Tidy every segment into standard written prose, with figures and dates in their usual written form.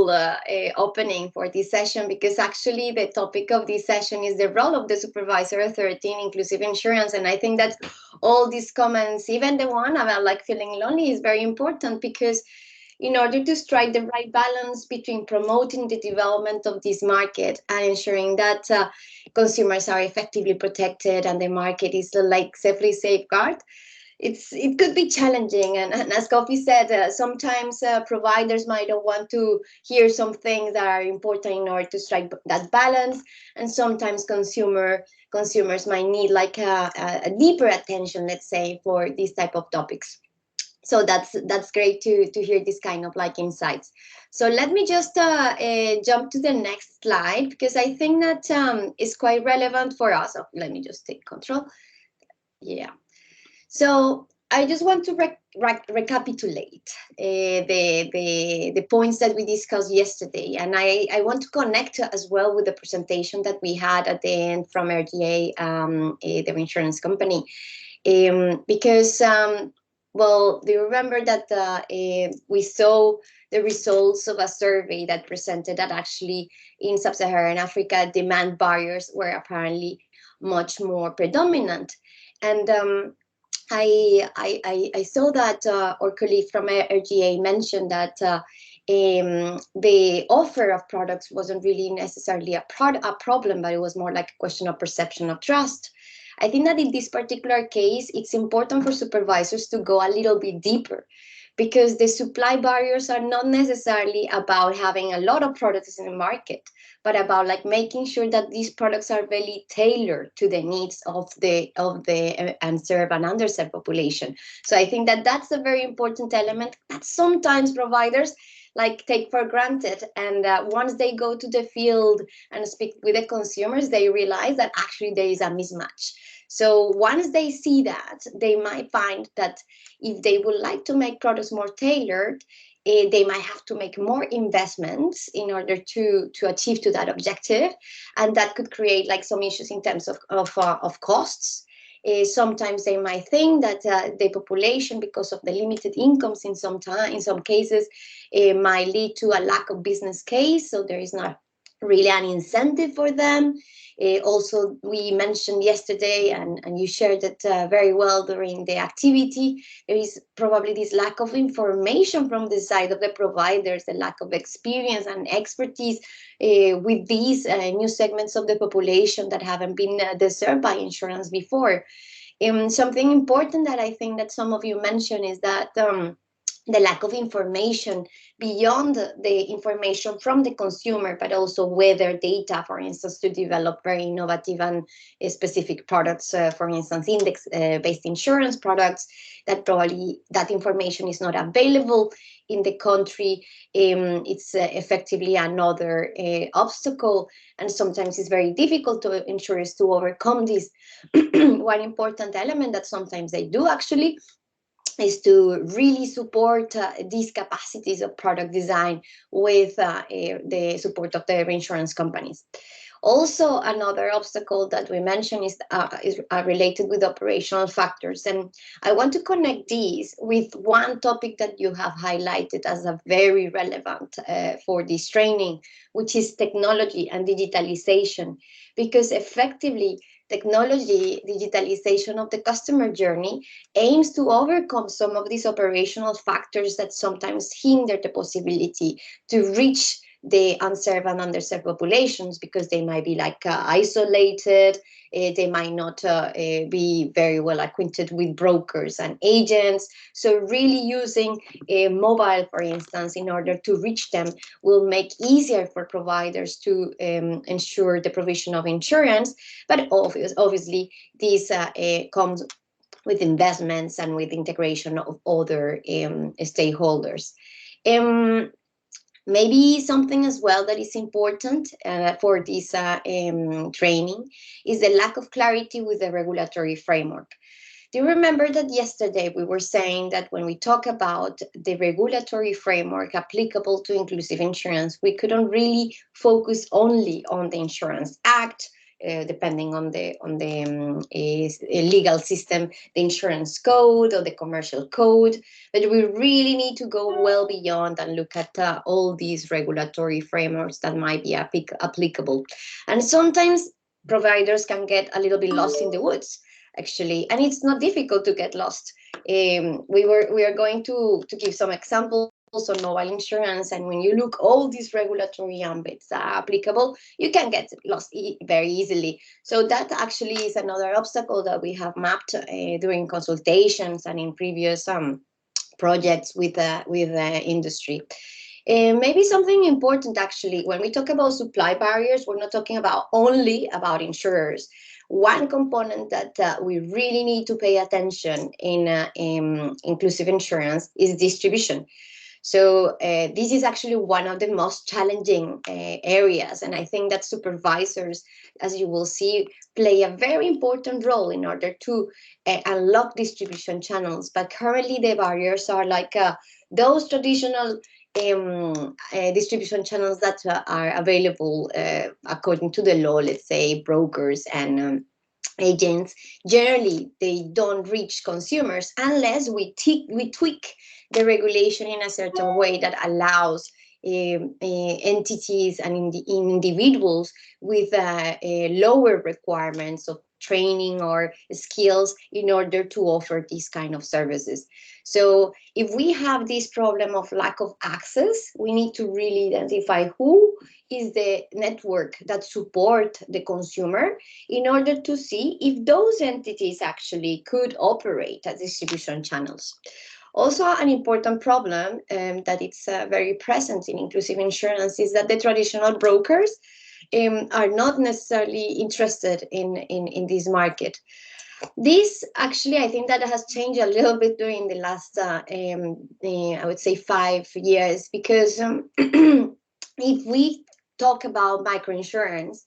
beautiful opening for this session, because actually the topic of this session is the role of the supervisor authority in inclusive insurance. And I think that all these comments, even the one about like feeling lonely, is very important, because in order to strike the right balance between promoting the development of this market and ensuring that consumers are effectively protected and the market is like safely safeguarded, it could be challenging. And as Kofi said, sometimes providers might not want to hear some things that are important in order to strike that balance, and sometimes consumers might need like a deeper attention, let's say, for these type of topics. So that's great to hear this kind of like insights. So let me just jump to the next slide, because I think that is quite relevant for us. Oh, let me just take control. Yeah. So I just want to recapitulate the points that we discussed yesterday, and I want to connect as well with the presentation that we had at the end from RGA, the insurance company, because well, do you remember that we saw the results of a survey that presented that actually in Sub-Saharan Africa, demand barriers were apparently much more predominant. And I saw that our colleague from RGA mentioned that the offer of products wasn't really necessarily a problem, but it was more like a question of perception of trust. I think that in this particular case, it's important for supervisors to go a little bit deeper, because the supply barriers are not necessarily about having a lot of products in the market, but about like making sure that these products are really tailored to the needs of the unserved and underserved population. So I think that that's a very important element that sometimes providers like take for granted, and once they go to the field and speak with the consumers, they realize that actually there is a mismatch. So once they see that, they might find that if they would like to make products more tailored, they might have to make more investments in order to achieve to that objective, and that could create like some issues in terms of costs. Sometimes they might think that the population, because of the limited incomes in some cases, might lead to a lack of business case, so there is not really an incentive for them. Also, we mentioned yesterday, and you shared it very well during the activity, there is probably this lack of information from the side of the providers, the lack of experience and expertise with these new segments of the population that haven't been served by insurance before. Something important that I think that some of you mentioned is that the lack of information beyond the information from the consumer, but also weather data, for instance, to develop very innovative and specific products, for instance, index-based insurance products, that probably that information is not available in the country. It's effectively another obstacle, and sometimes it's very difficult to insurers to overcome this. One important element that sometimes they do actually is to really support these capacities of product design with the support of the insurance companies. Also, another obstacle that we mentioned is related with operational factors. And I want to connect these with one topic that you have highlighted as a very relevant for this training, which is technology and digitalization, because effectively, technology, digitalization of the customer journey aims to overcome some of these operational factors that sometimes hinder the possibility to reach the unserved and underserved populations, because they might be like isolated, they might not be very well acquainted with brokers and agents. So really using a mobile, for instance, in order to reach them will make easier for providers to ensure the provision of insurance. But obviously, this comes with investments and with integration of other stakeholders. Maybe something as well that is important for this training is the lack of clarity with the regulatory framework. Do you remember that yesterday we were saying that when we talk about the regulatory framework applicable to inclusive insurance, we couldn't really focus only on the Insurance Act, depending on the legal system, the insurance code or the commercial code. But we really need to go well beyond and look at all these regulatory frameworks that might be applicable. And sometimes providers can get a little bit lost in the woods, actually, and it's not difficult to get lost. We are going to give some examples on mobile insurance, and when you look all these regulatory ambits applicable, you can get lost very easily. So that actually is another obstacle that we have mapped during consultations and in previous projects with the industry. Maybe something important, actually, when we talk about supply barriers, we're not talking about only about insurers. One component that we really need to pay attention in inclusive insurance is distribution. So this is actually one of the most challenging areas, and I think that supervisors, as you will see, play a very important role in order to unlock distribution channels. But currently the barriers are like those traditional distribution channels that are available according to the law, let's say brokers and agents. Generally they don't reach consumers unless we tweak the regulation in a certain way that allows entities and individuals with lower requirements of training or skills in order to offer these kind of services. So if we have this problem of lack of access, we need to really identify who is the network that support the consumer in order to see if those entities actually could operate as distribution channels. Also, an important problem that it's very present in inclusive insurance is that the traditional brokers are not necessarily interested in this market. This actually, I think that has changed a little bit during the last, I would say, 5 years, because if we talk about microinsurance,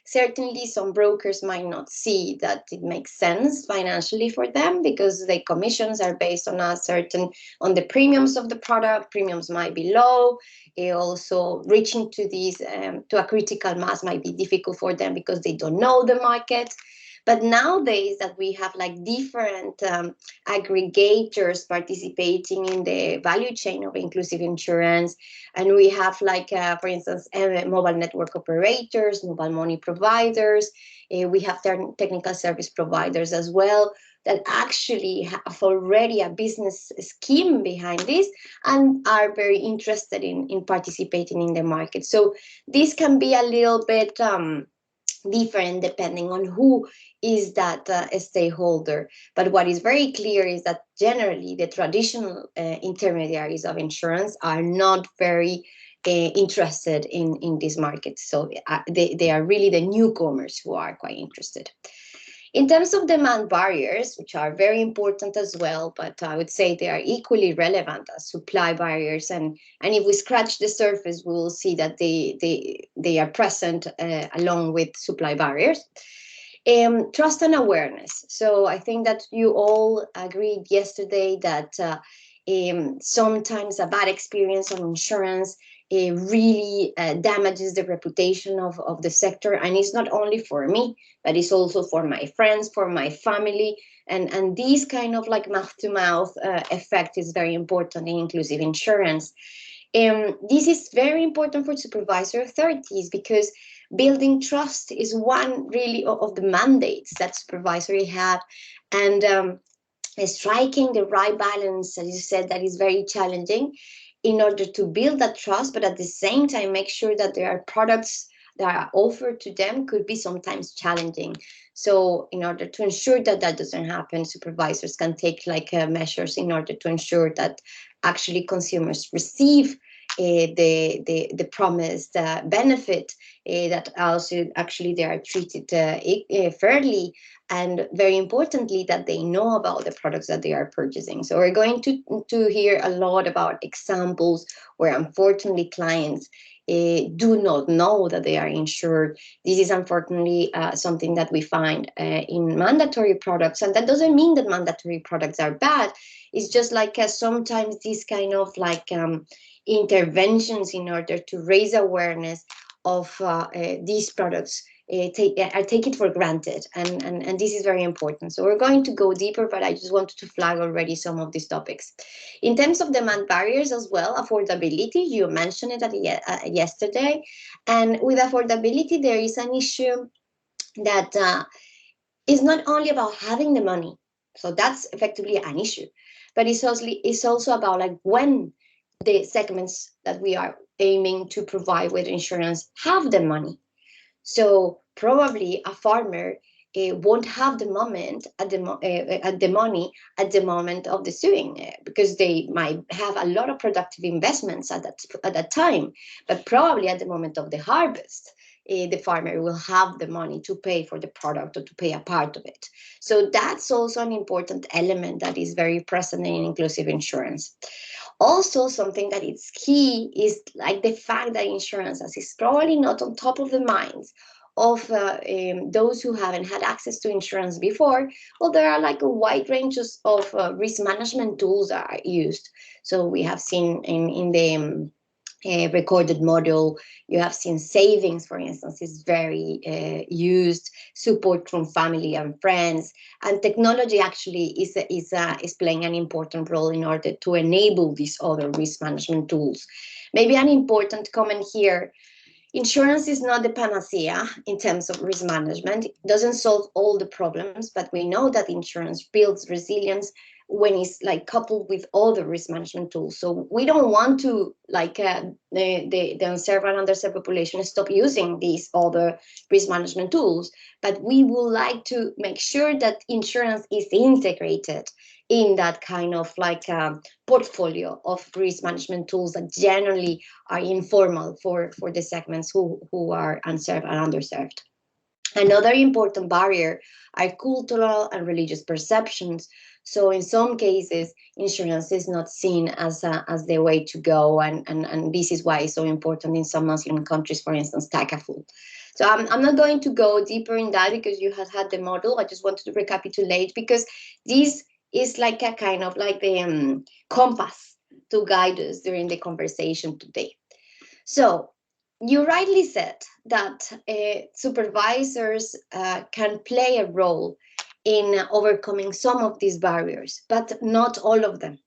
certainly some brokers might not see that it makes sense financially for them because the commissions are based on on the premiums of the product. Premiums might be low. Also reaching to these to a critical mass might be difficult for them because they don't know the market. But nowadays that we have like different aggregators participating in the value chain of inclusive insurance, and we have like, for instance, mobile network operators, mobile money providers, we have technical service providers as well that actually have already a business scheme behind this and are very interested in participating in the market. So this can be a little bit different depending on who is that stakeholder. But what is very clear is that generally the traditional intermediaries of insurance are not very interested in this market. So they are really the newcomers who are quite interested. In terms of demand barriers, which are very important as well, but I would say they are equally relevant as supply barriers. And if we scratch the surface, we will see that they are present along with supply barriers. Trust and awareness. So I think that you all agreed yesterday that sometimes a bad experience on insurance really damages the reputation of the sector. And it's not only for me, but it's also for my friends, for my family. And this kind of like mouth-to-mouth effect is very important in inclusive insurance. This is very important for supervisory authorities because building trust is one really of the mandates that supervisory have. And striking the right balance, as you said, that is very challenging in order to build that trust, but at the same time make sure that there are products that are offered to them could be sometimes challenging. So in order to ensure that that doesn't happen, supervisors can take like measures in order to ensure that actually consumers receive the promised benefit, that also actually they are treated fairly, and very importantly that they know about the products that they are purchasing. So we're going to hear a lot about examples where unfortunately clients do not know that they are insured. This is unfortunately something that we find in mandatory products, and that doesn't mean that mandatory products are bad. It's just like sometimes these kind of like interventions in order to raise awareness of these products take it for granted, and this is very important. So we're going to go deeper, but I just wanted to flag already some of these topics. In terms of demand barriers as well, affordability, you mentioned it yesterday, and with affordability there is an issue that is not only about having the money, so that's effectively an issue, but it's also about like when the segments that we are aiming to provide with insurance have the money. So probably a farmer won't have the moment at the money at the moment of the sowing, because they might have a lot of productive investments at that time, but probably at the moment of the harvest, the farmer will have the money to pay for the product or to pay a part of it. So that's also an important element that is very present in inclusive insurance. Also, something that is key is like the fact that insurance is probably not on top of the minds of those who haven't had access to insurance before. Well, there are like a wide range of risk management tools that are used. So we have seen in the recorded model, you have seen savings, for instance, is very used, support from family and friends, and technology actually is playing an important role in order to enable these other risk management tools. Maybe an important comment here: insurance is not the panacea in terms of risk management. It doesn't solve all the problems, but we know that insurance builds resilience when it's like coupled with other risk management tools. So we don't want to like the unserved and underserved population stop using these other risk management tools, but we would like to make sure that insurance is integrated in that kind of like portfolio of risk management tools that generally are informal for the segments who are unserved and underserved. Another important barrier are cultural and religious perceptions. So in some cases, insurance is not seen as the way to go, and this is why it's so important in some Muslim countries, for instance, takaful. So I'm not going to go deeper in that because you have had the model. I just wanted to recapitulate because this is like a kind of like the compass to guide us during the conversation today. So you rightly said that supervisors can play a role in overcoming some of these barriers, but not all of them.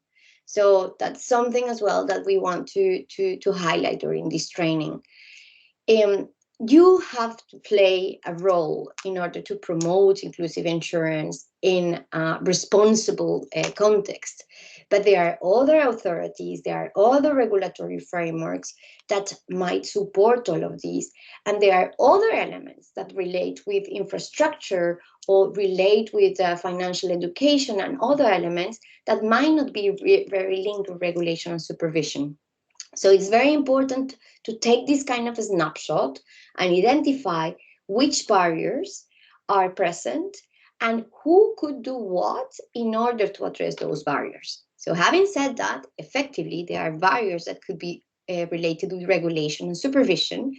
So that's something as well that we want to highlight during this training. You have to play a role in order to promote inclusive insurance in a responsible context. But there are other authorities, there are other regulatory frameworks that might support all of these. And there are other elements that relate with infrastructure or relate with financial education and other elements that might not be very linked to regulation and supervision. So it's very important to take this kind of a snapshot and identify which barriers are present and who could do what in order to address those barriers. So having said that, effectively, there are barriers that could be related with regulation and supervision.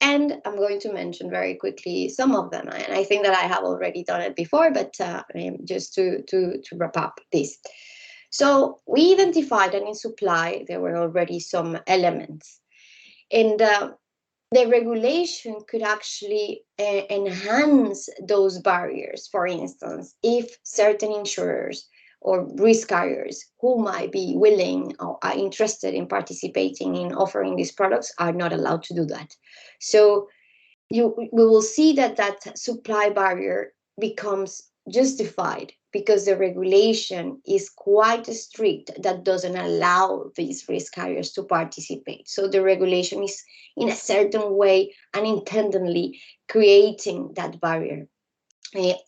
And I'm going to mention very quickly some of them. And I think that I have already done it before, but just to wrap up this. So we identified that in supply, there were already some elements. And the regulation could actually enhance those barriers. For instance, if certain insurers or risk carriers who might be willing or are interested in participating in offering these products are not allowed to do that. So we will see that supply barrier becomes justified because the regulation is quite strict that doesn't allow these risk carriers to participate. So the regulation is in a certain way unintentionally creating that barrier.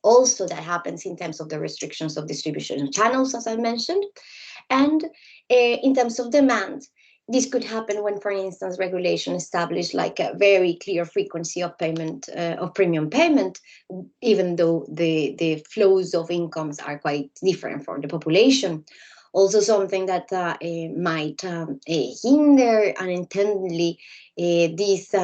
Also, that happens in terms of the restrictions of distribution channels, as I mentioned, and in terms of demand. This could happen when, for instance, regulation established like a very clear frequency of payment, of premium payment, even though the flows of incomes are quite different for the population. Also something that might hinder unintendedly these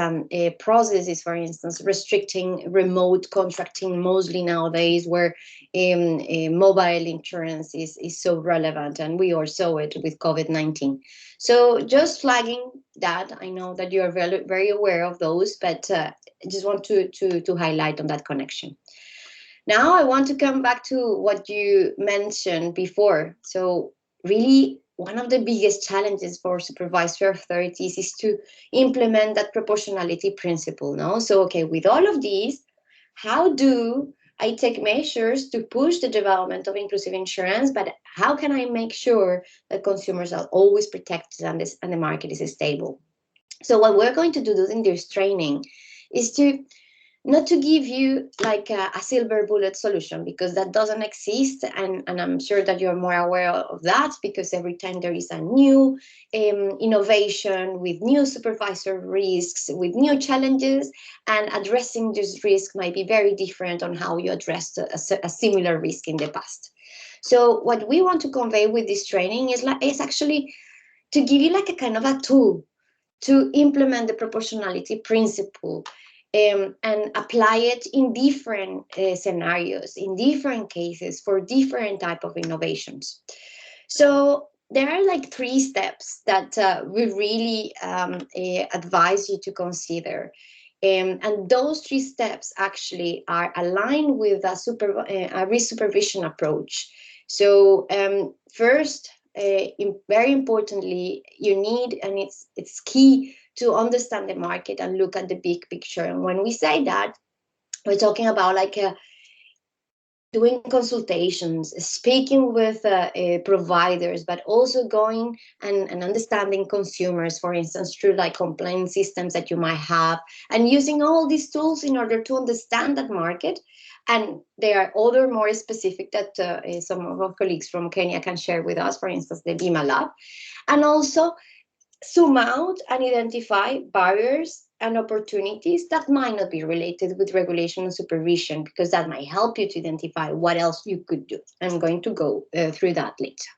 processes, for instance, restricting remote contracting mostly nowadays, where mobile insurance is so relevant, and we all saw it with COVID-19. So just flagging that, I know that you are very, very aware of those, but I just want to highlight on that connection. Now I want to come back to what you mentioned before. So really, one of the biggest challenges for supervisory authorities is to implement that proportionality principle. No, so okay, with all of these, how do I take measures to push the development of inclusive insurance? But how can I make sure that consumers are always protected and the market is stable? So what we're going to do in this training is to not to give you like a silver bullet solution, because that doesn't exist, and I'm sure that you're more aware of that, because every time there is a new innovation with new supervisor risks, with new challenges, and addressing this risk might be very different on how you addressed a similar risk in the past. So what we want to convey with this training is actually to give you like a kind of a tool to implement the proportionality principle, and apply it in different scenarios, in different cases, for different type of innovations. So there are like 3 steps that we really advise you to consider. And those 3 steps actually are aligned with a risk supervision approach. So first, very importantly, you need, and it's key to understand the market and look at the big picture. And when we say that, we're talking about like doing consultations, speaking with providers, but also going and understanding consumers, for instance, through like complaint systems that you might have, and using all these tools in order to understand that market. And there are other more specific that some of our colleagues from Kenya can share with us, for instance, the BIMA Lab. And also zoom out and identify barriers and opportunities that might not be related with regulation and supervision, because that might help you to identify what else you could do. I'm going to go through that later.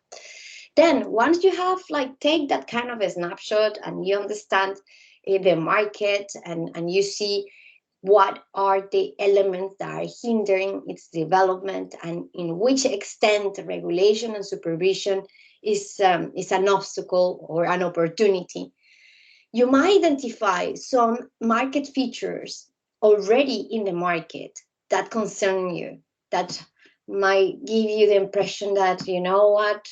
Then once you have like take that kind of a snapshot and you understand the market, and you see what are the elements that are hindering its development, and in which extent regulation and supervision is an obstacle or an opportunity, you might identify some market features already in the market that concern you, that might give you the impression that, you know what,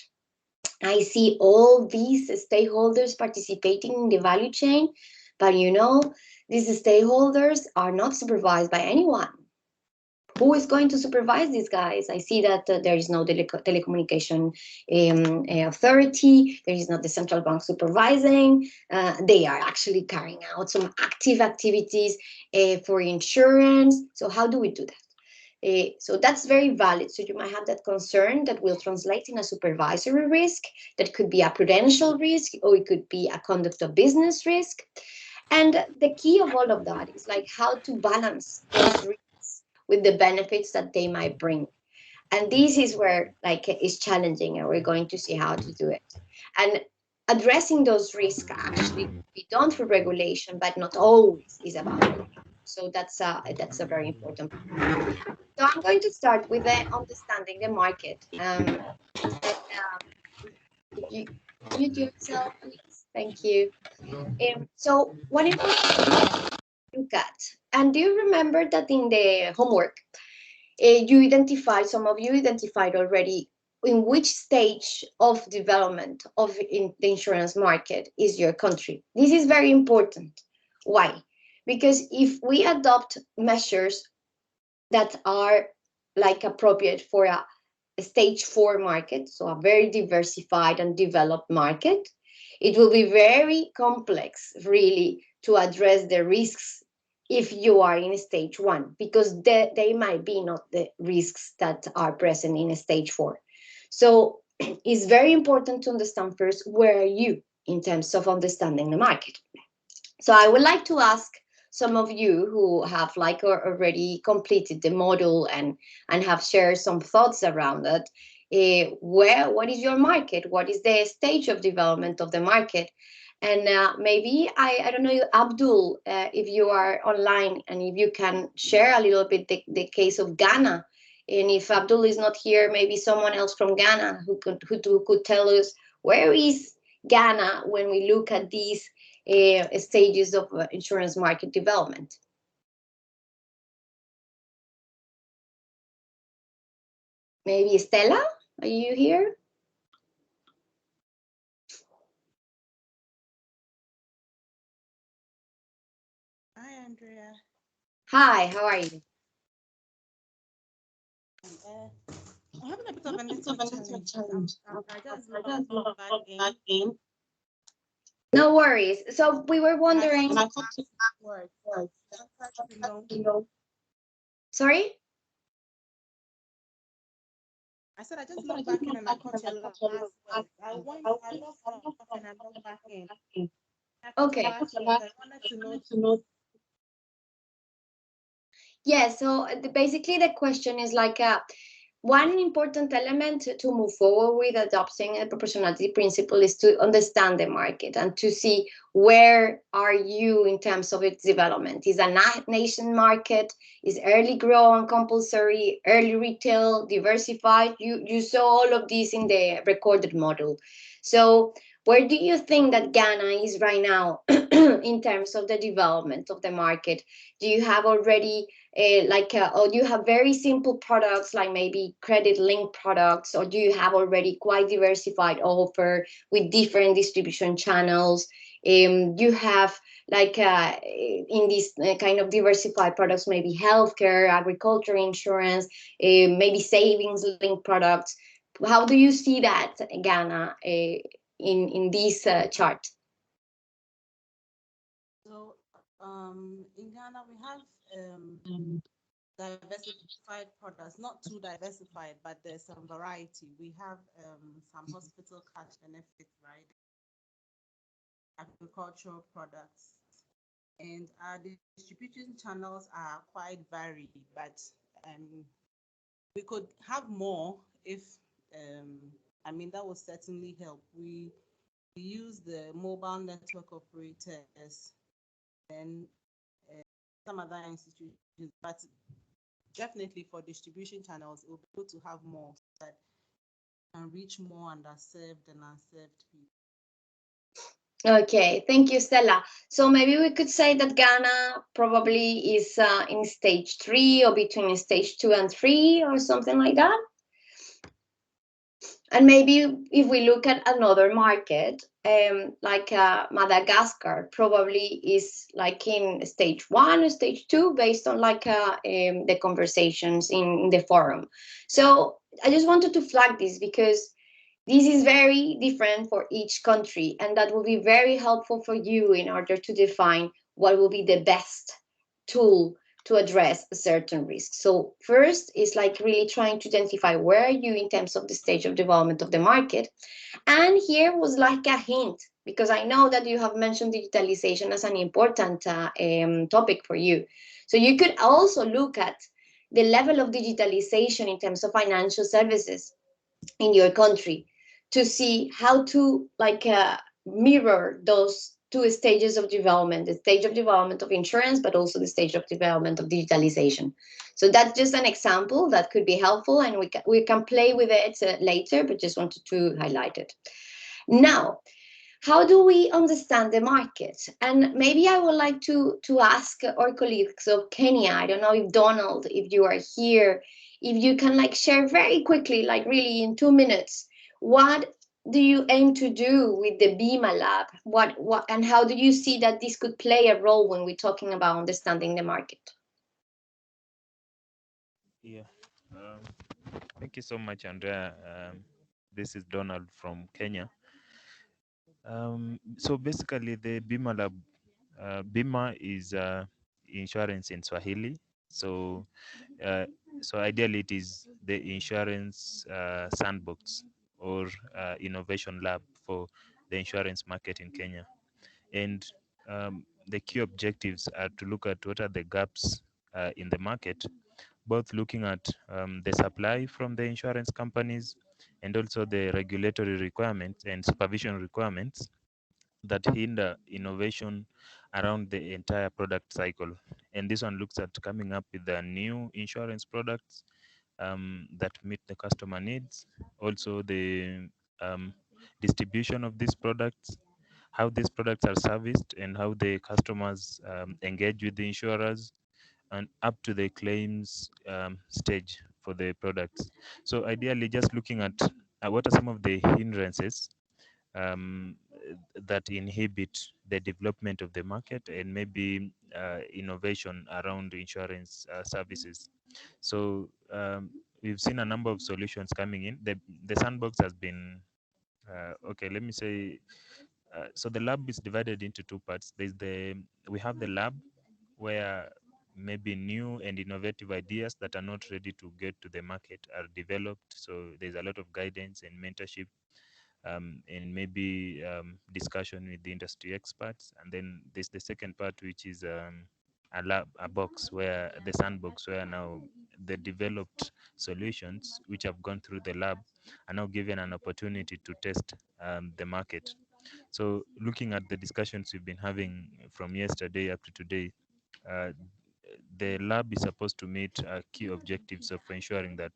I see all these stakeholders participating in the value chain, but you know, these stakeholders are not supervised by anyone. Who is going to supervise these guys? I see that there is no telecommunication authority. There is not the central bank supervising. They are actually carrying out some active activities for insurance. So how do we do that? So that's very valid. So you might have that concern that will translate in a supervisory risk, that could be a prudential risk, or it could be a conduct of business risk. And the key of all of that is like how to balance those risks with the benefits that they might bring. And this is where like it's challenging, and we're going to see how to do it. And addressing those risks actually be done through regulation, but not always is about regulation. So that's a very important point. So I'm going to start with understanding the market. If you do yourself, please. Thank you. So one important thing to look at, and do you remember that in the homework, some of you identified already in which stage of development of in the insurance market is your country? This is very important. Why? Because if we adopt measures that are like appropriate for a stage 4 market, so a very diversified and developed market, it will be very complex really to address the risks if you are in stage 1, because they might be not the risks that are present in stage 4. So it's very important to understand first, where are you in terms of understanding the market? So I would like to ask some of you who have like already completed the model and have shared some thoughts around it. what is your market, what is the stage of development of the market. And maybe I don't know, Abdul, if you are online and if you can share a little bit the case of Ghana. And if Abdul is not here, maybe someone else from Ghana who could tell us where is Ghana when we look at these stages of insurance market development. Maybe Stella, are you here? Hi, Andrea. Hi, how are you? Uh, I'm having a bit of a network challenge. I just logged back in, No worries. So we were and I got wondering. to work. I tried to know. Sorry? I said I just logged back in, and I caught your last words. I logged off and I logged back in. I caught your Okay. last words. I wanted to know. Yeah, so basically the question is like one important element to move forward with adopting a proportionality principle is to understand the market and to see where are you in terms of its development. Is a nation market, is early grow and compulsory, early retail, diversified? You saw all of these in the recorded model. So where do you think that Ghana is right now in terms of the development of the market? Do you have already or do you have very simple products like maybe credit link products, or do you have already quite diversified offer with different distribution channels? You have like in these kind of diversified products, maybe healthcare, agriculture insurance, maybe savings link products. How do you see that, Ghana, in this chart? So, in Ghana, we have diversified products, not too diversified, but there's some variety. We have some hospital cash benefits, right? Agricultural products. And our distribution channels are quite varied, but um, we could have more if, um, I mean, that would certainly help. We use the mobile network operators and some other institutions, but definitely for distribution channels, it will be good to have more so that can reach more underserved and unserved people. Okay, thank you, Stella. So maybe we could say that Ghana probably is in stage three or between stage two and three or something like that. And maybe if we look at another market, like Madagascar, probably is like in stage one or stage two, based on like the conversations in the forum. So I just wanted to flag this because this is very different for each country, and that will be very helpful for you in order to define what will be the best tool to address a certain risk. So first is like really trying to identify where are you in terms of the stage of development of the market. And here was like a hint, because I know that you have mentioned digitalization as an important topic for you. So you could also look at the level of digitalization in terms of financial services in your country to see how to like mirror those two stages of development, the stage of development of insurance, but also the stage of development of digitalization. So that's just an example that could be helpful, and we can play with it later, but just wanted to highlight it. Now, how do we understand the market? And maybe I would like to ask our colleagues of Kenya. I don't know if Donald, if you are here, if you can like share very quickly, like really in 2 minutes, what do you aim to do with the Bima Lab? What and how do you see that this could play a role when we're talking about understanding the market? Yeah. Um, Thank you so much, Andrea. This is Donald from Kenya. So basically, the Bima Lab, Bima is insurance in Swahili. So, uh, so ideally, it is the insurance sandbox or innovation lab for the insurance market in Kenya. And the key objectives are to look at what are the gaps in the market, both looking at the supply from the insurance companies and also the regulatory requirements and supervision requirements that hinder innovation around the entire product cycle. And this one looks at coming up with the new insurance products that meet the customer needs, also the distribution of these products, how these products are serviced, and how the customers engage with the insurers, and up to the claims stage for the products. So ideally, just looking at what are some of the hindrances um, that inhibit the development of the market and maybe innovation around insurance services. So we've seen a number of solutions coming in. The sandbox has been okay. Let me say. So the lab is divided into two parts. We have the lab where maybe new and innovative ideas that are not ready to get to the market are developed. So there's a lot of guidance and mentorship and maybe discussion with the industry experts. And then there's the second part, which is a box where the sandbox, where now the developed solutions which have gone through the lab are now given an opportunity to test the market. So looking at the discussions we've been having from yesterday up to today, uh, the lab is supposed to meet key objectives of ensuring that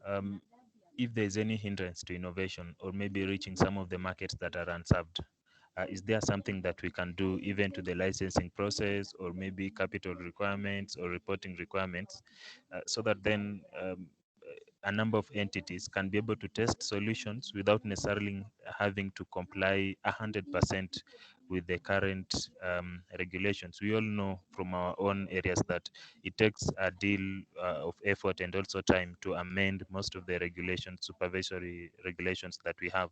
um, if there's any hindrance to innovation or maybe reaching some of the markets that are unserved, is there something that we can do even to the licensing process or maybe capital requirements or reporting requirements so that then a number of entities can be able to test solutions without necessarily having to comply 100% with the current regulations. We all know from our own areas that it takes a deal of effort and also time to amend most of the regulations, supervisory regulations that we have.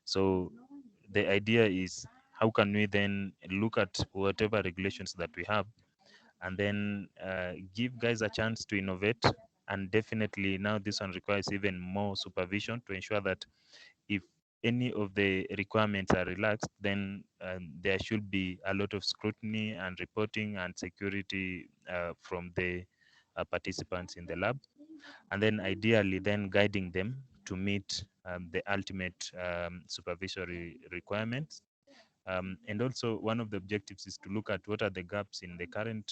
So the idea is, how can we then look at whatever regulations that we have and then give guys a chance to innovate? And definitely now this one requires even more supervision to ensure that if any of the requirements are relaxed, then there should be a lot of scrutiny and reporting and security from the participants in the lab, and then ideally then guiding them to meet the ultimate supervisory requirements. And also one of the objectives is to look at what are the gaps in the current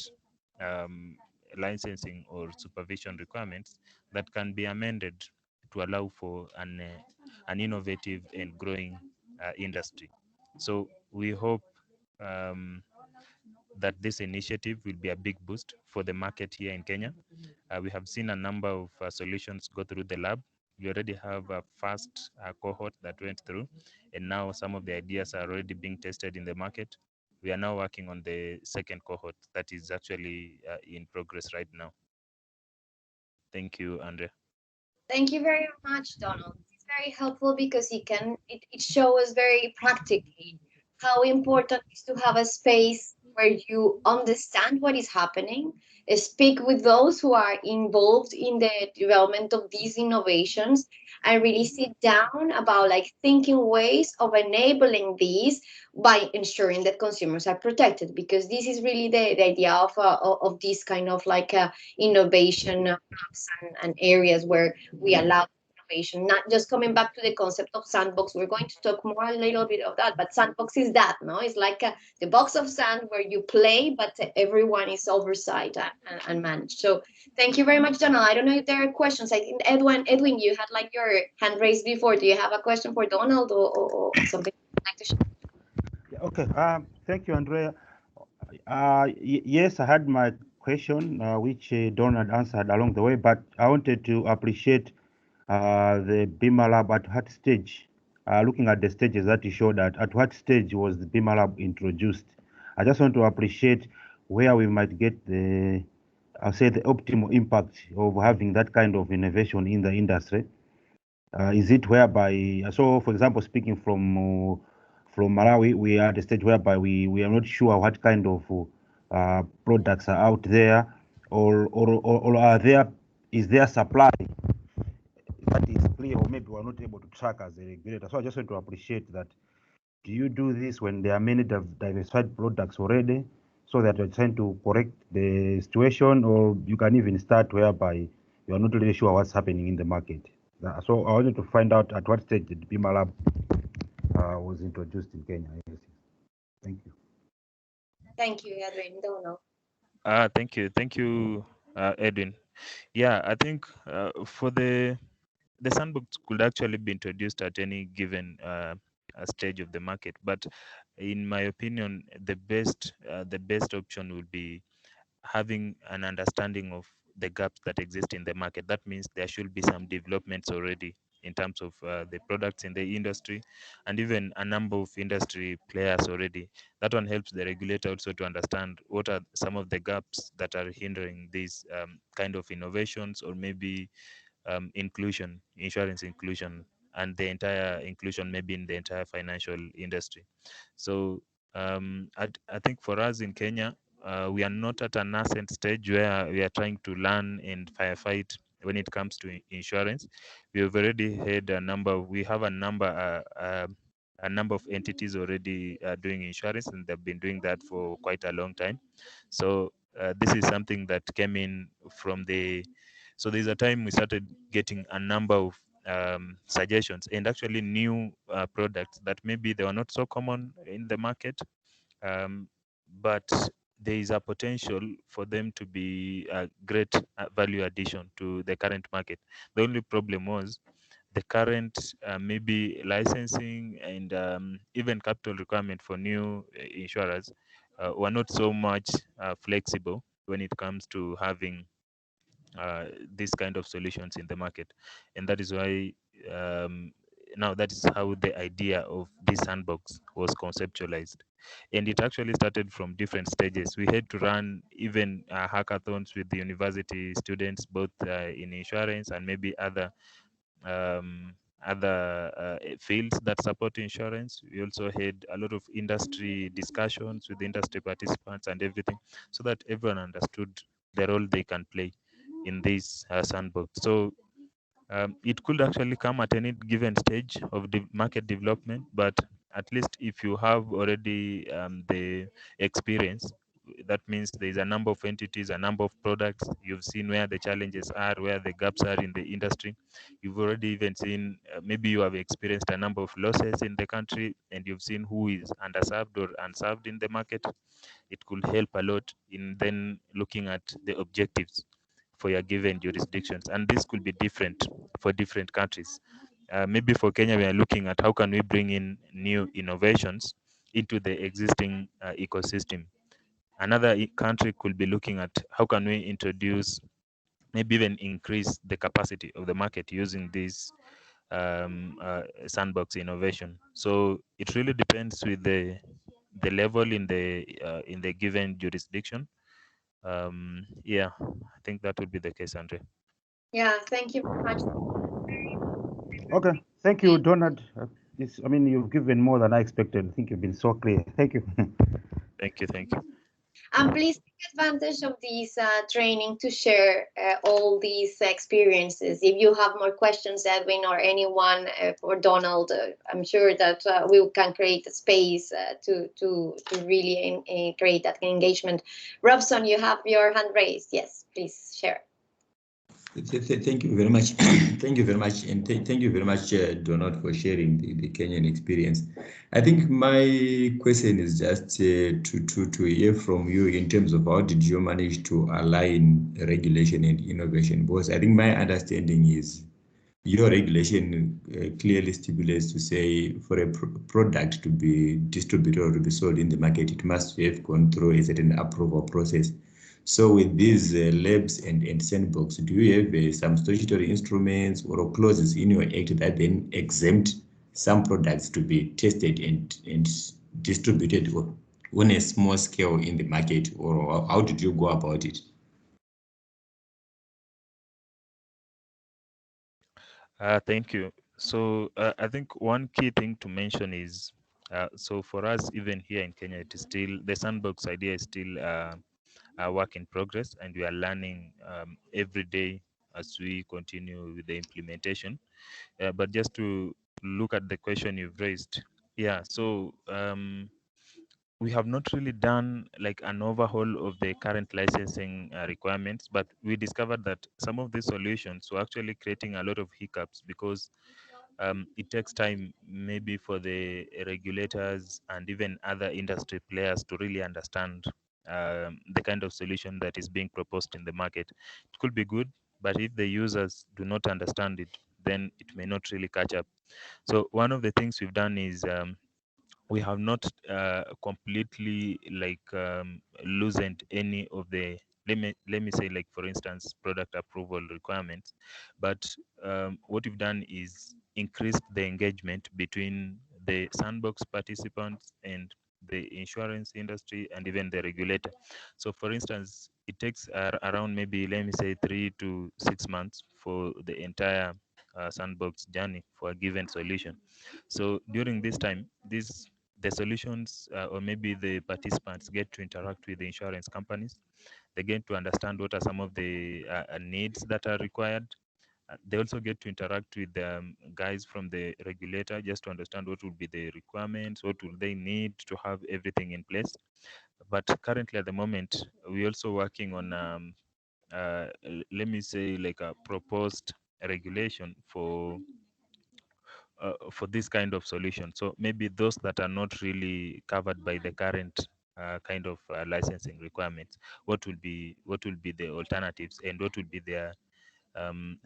um, licensing or supervision requirements that can be amended to allow for an innovative and growing industry. So we hope that this initiative will be a big boost for the market here in Kenya. We have seen a number of solutions go through the lab. We already have a first cohort that went through, and now some of the ideas are already being tested in the market. We are now working on the second cohort that is actually in progress right now. Thank you, Andre. Thank you very much, Donald. It's very helpful because it shows very practically how important it is to have a space where you understand what is happening, speak with those who are involved in the development of these innovations, and really sit down about like thinking ways of enabling these by ensuring that consumers are protected. Because this is really the idea of this kind of like innovation hubs and areas where we allow innovation, not just coming back to the concept of sandbox. We're going to talk more a little bit of that, but sandbox is that, no? It's like the box of sand where you play, but everyone is oversight and managed. So thank you very much, Donald. I don't know if there are questions. I think Edwin, you had like your hand raised before. Do you have a question for Donald or something you'd like to share? Yeah, okay. Thank you, Andrea. Yes, I had my question, which Donald answered along the way, but I wanted to appreciate the BIMA lab at what stage, looking at the stages that you showed at what stage was the BIMA lab introduced. I just want to appreciate where we might get the, I'll say, the optimal impact of having that kind of innovation in the industry. Is it whereby, so for example, speaking from Malawi, we are at a stage whereby we are not sure what kind of products are out there, or are there, is there supply that is clear, or maybe we're not able to track as a regulator. So I just want to appreciate that. Do you do this when there are many diversified products already, so that you're trying to correct the situation, or you can even start whereby you are not really sure what's happening in the market? So I wanted to find out at what stage did Bima Lab was introduced in Kenya. Yes. Thank you. Thank you, Edwin. Don't know. Thank you, Edwin. Yeah, I think for the sandbox could actually be introduced at any given stage of the market, but in my opinion, the best option would be having an understanding of the gaps that exist in the market. That means there should be some developments already in terms of the products in the industry and even a number of industry players already. That one helps the regulator also to understand what are some of the gaps that are hindering these kind of innovations, or maybe inclusion, insurance inclusion, and the entire inclusion maybe in the entire financial industry. So I think for us in Kenya, we are not at a nascent stage where we are trying to learn and firefight when it comes to insurance. We have already had we have a number of entities already doing insurance, and they've been doing that for quite a long time. So this is something that came in from so there's a time we started getting a number of suggestions and actually new products that maybe they were not so common in the market, um, but there is a potential for them to be a great value addition to the current market. The only problem was the current maybe licensing and even capital requirement for new insurers were not so much flexible when it comes to having these kind of solutions in the market. And that is why um, now that is how the idea of this sandbox was conceptualized. And it actually started from different stages. We had to run even hackathons with the university students, both in insurance and maybe um, other fields that support insurance. We also had a lot of industry discussions with industry participants and everything, so that everyone understood the role they can play in this sandbox. So it could actually come at any given stage of market development, but at least if you have already the experience, that means there's a number of entities, a number of products. You've seen where the challenges are, where the gaps are in the industry. You've already even seen, maybe you have experienced a number of losses in the country, and you've seen who is underserved or unserved in the market. It could help a lot in then looking at the objectives for your given jurisdictions, and this could be different for different countries. Maybe for Kenya, we are looking at how can we bring in new innovations into the existing ecosystem. Another country could be looking at how can we introduce, maybe even increase the capacity of the market using this sandbox innovation. So it really depends with the level in the given jurisdiction. Yeah, I think that would be the case, Andre. Yeah, thank you very much. Okay. Thank you, Donald. You've given more than I expected. I think you've been so clear. Thank you. Thank you. And please take advantage of this training to share all these experiences. If you have more questions, Edwin, or anyone, or Donald, I'm sure that we can create a space to really create that engagement. Robson, you have your hand raised. Yes, please share. Thank you very much. Thank you very much. And thank you very much, Donald, for sharing the Kenyan experience. I think my question is just to hear from you in terms of how did you manage to align regulation and innovation? Because I think my understanding is your regulation clearly stipulates to say for a product to be distributed or to be sold in the market, it must have gone through a certain approval process. So with these labs and sandbox, do you have some statutory instruments or clauses in your act that then exempt some products to be tested and distributed on a small scale in the market, or how did you go about it? Thank you. So I think one key thing to mention is, so for us, even here in Kenya, it is still, the sandbox idea is still a work in progress, and we are learning every day as we continue with the implementation. But just to look at the question you've raised, yeah, so we have not really done like an overhaul of the current licensing requirements, but we discovered that some of these solutions were actually creating a lot of hiccups because it takes time maybe for the regulators and even other industry players to really understand the kind of solution that is being proposed in the market. It could be good, but if the users do not understand it, then it may not really catch up. So one of the things we've done is we have not completely like loosened any of the, let me say, like for instance product approval requirements, but what we've done is increased the engagement between the sandbox participants and the insurance industry and even the regulator. So for instance, it takes around maybe, let me say, 3 to 6 months for the entire sandbox journey for a given solution. So during this time, the solutions or maybe the participants get to interact with the insurance companies. They get to understand what are some of the needs that are required. They also get to interact with the guys from the regulator just to understand what will be the requirements, what will they need to have everything in place. But currently at the moment, we're also working on, let me say, like a proposed regulation for this kind of solution. So maybe those that are not really covered by the current kind of licensing requirements, what will be the alternatives and what will be their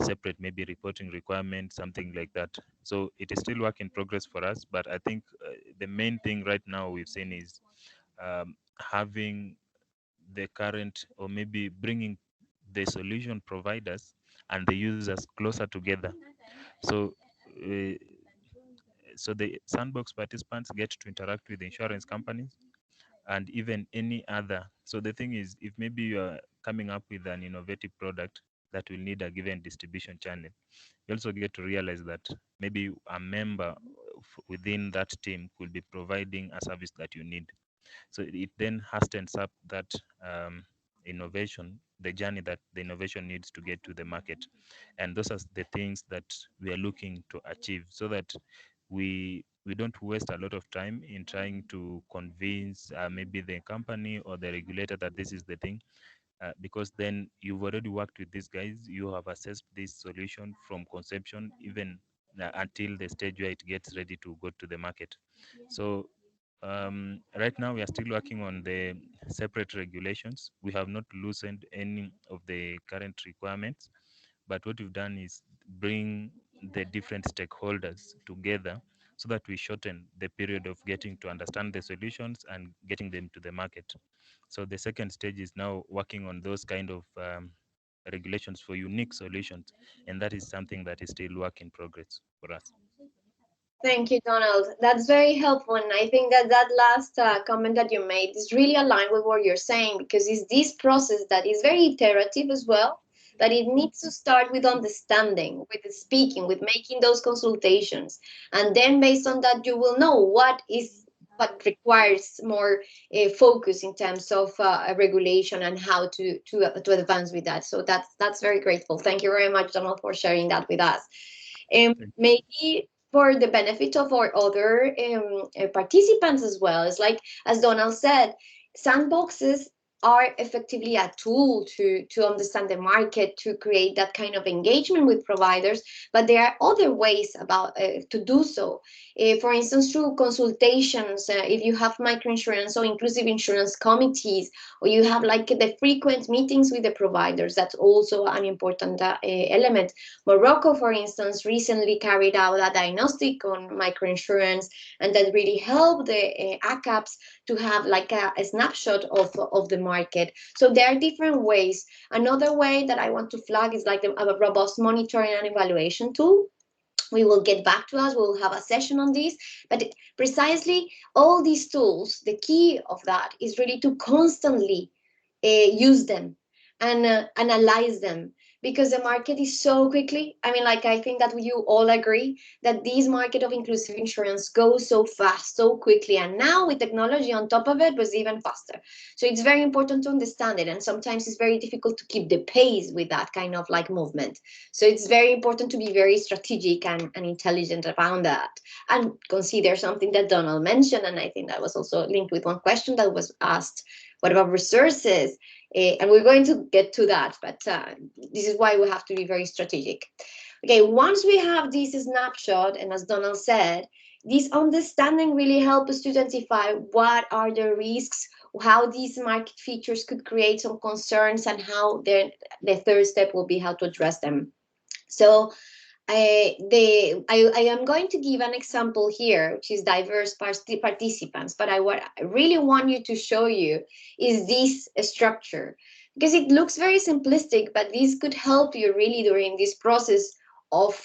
separate maybe reporting requirements, something like that. So it is still work in progress for us, but I think the main thing right now we've seen is having the current, or maybe bringing the solution providers and the users closer together. So uh, so the sandbox participants get to interact with the insurance companies and even any other. So the thing is, if maybe you are coming up with an innovative product that will need a given distribution channel, you also get to realize that maybe a member within that team could be providing a service that you need. So it then hastens up that innovation, the journey that the innovation needs to get to the market. And those are the things that we are looking to achieve, so that we don't waste a lot of time in trying to convince maybe the company or the regulator that this is the thing, because then you've already worked with these guys, you have assessed this solution from conception even until the stage where it gets ready to go to the market. So right now we are still working on the separate regulations. We have not loosened any of the current requirements, but what we've done is bring the different stakeholders together so that we shorten the period of getting to understand the solutions and getting them to the market. So the second stage is now working on those kind of regulations for unique solutions, and that is something that is still work in progress for us. Thank you, Donald. That's very helpful. And I think that that last comment that you made is really aligned with what you're saying, because it's this process that is very iterative as well, but it needs to start with understanding, with the speaking, with making those consultations. And then based on that, you will know what requires more focus in terms of regulation and how to advance with that. So that's very grateful. Thank you very much, Donald, for sharing that with us. Maybe for the benefit of our other participants as well. It's like, as Donald said, sandboxes are effectively a tool to understand the market, to create that kind of engagement with providers, but there are other ways about to do so. For instance, through consultations, if you have microinsurance or inclusive insurance committees, or you have like the frequent meetings with the providers, that's also an important element. Morocco, for instance, recently carried out a diagnostic on microinsurance, and that really helped the ACAPs to have like a snapshot of the market. So there are different ways. Another way that I want to flag is like a robust monitoring and evaluation tool. We will get back to us. We'll have a session on this. But precisely all these tools, the key of that is really to constantly use them and analyze them, because the market is so quickly. I mean, like, I think that you all agree that this market of inclusive insurance goes so fast, so quickly. And now with technology on top of it, was even faster. So it's very important to understand it. And sometimes it's very difficult to keep the pace with that kind of like movement. So it's very important to be very strategic and intelligent around that. And consider something that Donald mentioned. And I think that was also linked with one question that was asked. What about resources? And we're going to get to that, but this is why we have to be very strategic. Okay, once we have this snapshot, and as Donald said, this understanding really helps us to identify what are the risks, how these market features could create some concerns, and how the third step will be how to address them. So I am going to give an example here, which is diverse participants, but what I really want you to show you is this structure, because it looks very simplistic, but this could help you really during this process of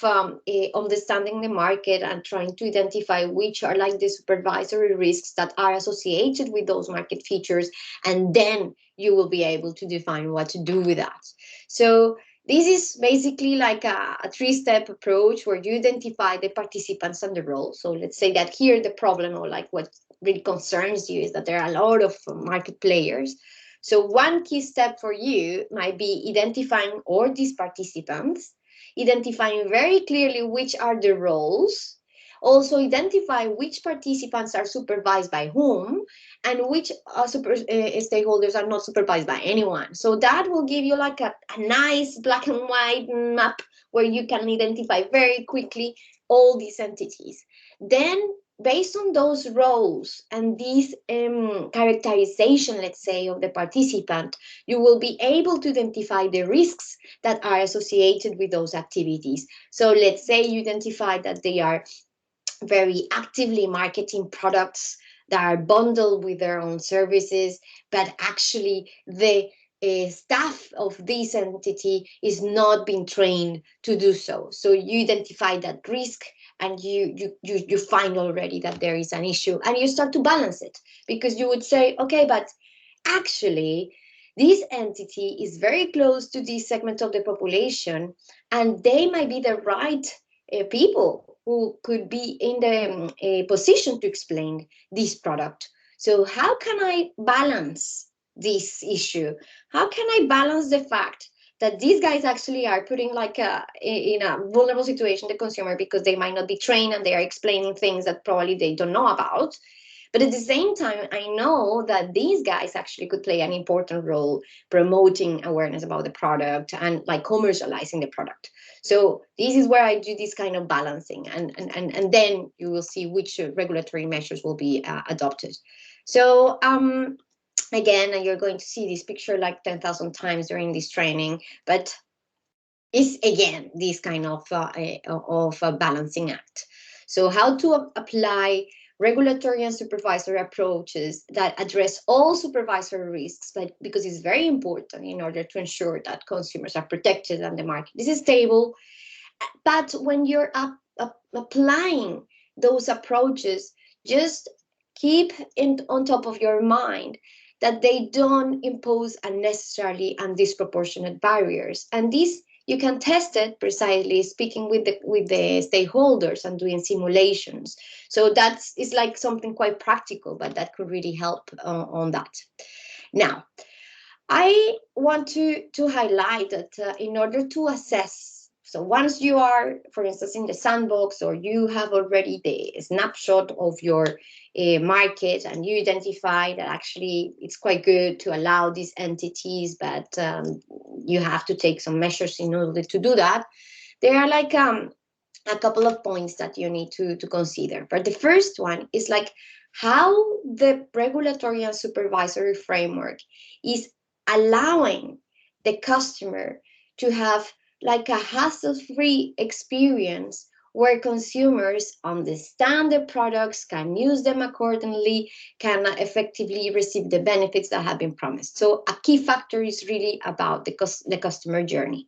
understanding the market and trying to identify which are like the supervisory risks that are associated with those market features, and then you will be able to define what to do with that. So this is basically like a three-step approach where you identify the participants and the role. So let's say that here the problem, or like what really concerns you, is that there are a lot of market players. So one key step for you might be identifying all these participants, identifying very clearly which are the roles, also identify which participants are supervised by whom, and which stakeholders are not supervised by anyone. So that will give you like a nice black and white map where you can identify very quickly all these entities. Then, based on those roles and this characterization, let's say, of the participant, you will be able to identify the risks that are associated with those activities. So let's say you identify that they are very actively marketing products that are bundled with their own services, but actually the staff of this entity is not being trained to do so. So you identify that risk, and you find already that there is an issue, and you start to balance it, because you would say, okay, but actually this entity is very close to this segment of the population, and they might be the right people who could be in the position to explain this product. So how can I balance this issue? How can I balance the fact that these guys actually are putting like in a vulnerable situation the consumer, because they might not be trained and they are explaining things that probably they don't know about? But at the same time, I know that these guys actually could play an important role promoting awareness about the product and like commercializing the product. So this is where I do this kind of balancing, and then you will see which regulatory measures will be adopted. So again, you're going to see this picture like 10,000 times during this training, but it's again this kind of balancing act. So how to apply regulatory and supervisory approaches that address all supervisory risks, but because it's very important in order to ensure that consumers are protected and the market is stable. But when you're applying those approaches, just keep on top of your mind that they don't impose unnecessarily and disproportionate barriers. And this, you can test it precisely speaking with the stakeholders and doing simulations. So that's is like something quite practical, but that could really help on that. Now, I want to highlight that in order to assess, so once you are, for instance, in the sandbox, or you have already the snapshot of your market, and you identify that actually it's quite good to allow these entities, but you have to take some measures in order to do that. There are like a couple of points that you need to consider. But the first one is like how the regulatory and supervisory framework is allowing the customer to have like a hassle-free experience where consumers understand the products, can use them accordingly, can effectively receive the benefits that have been promised. So a key factor is really about the customer journey.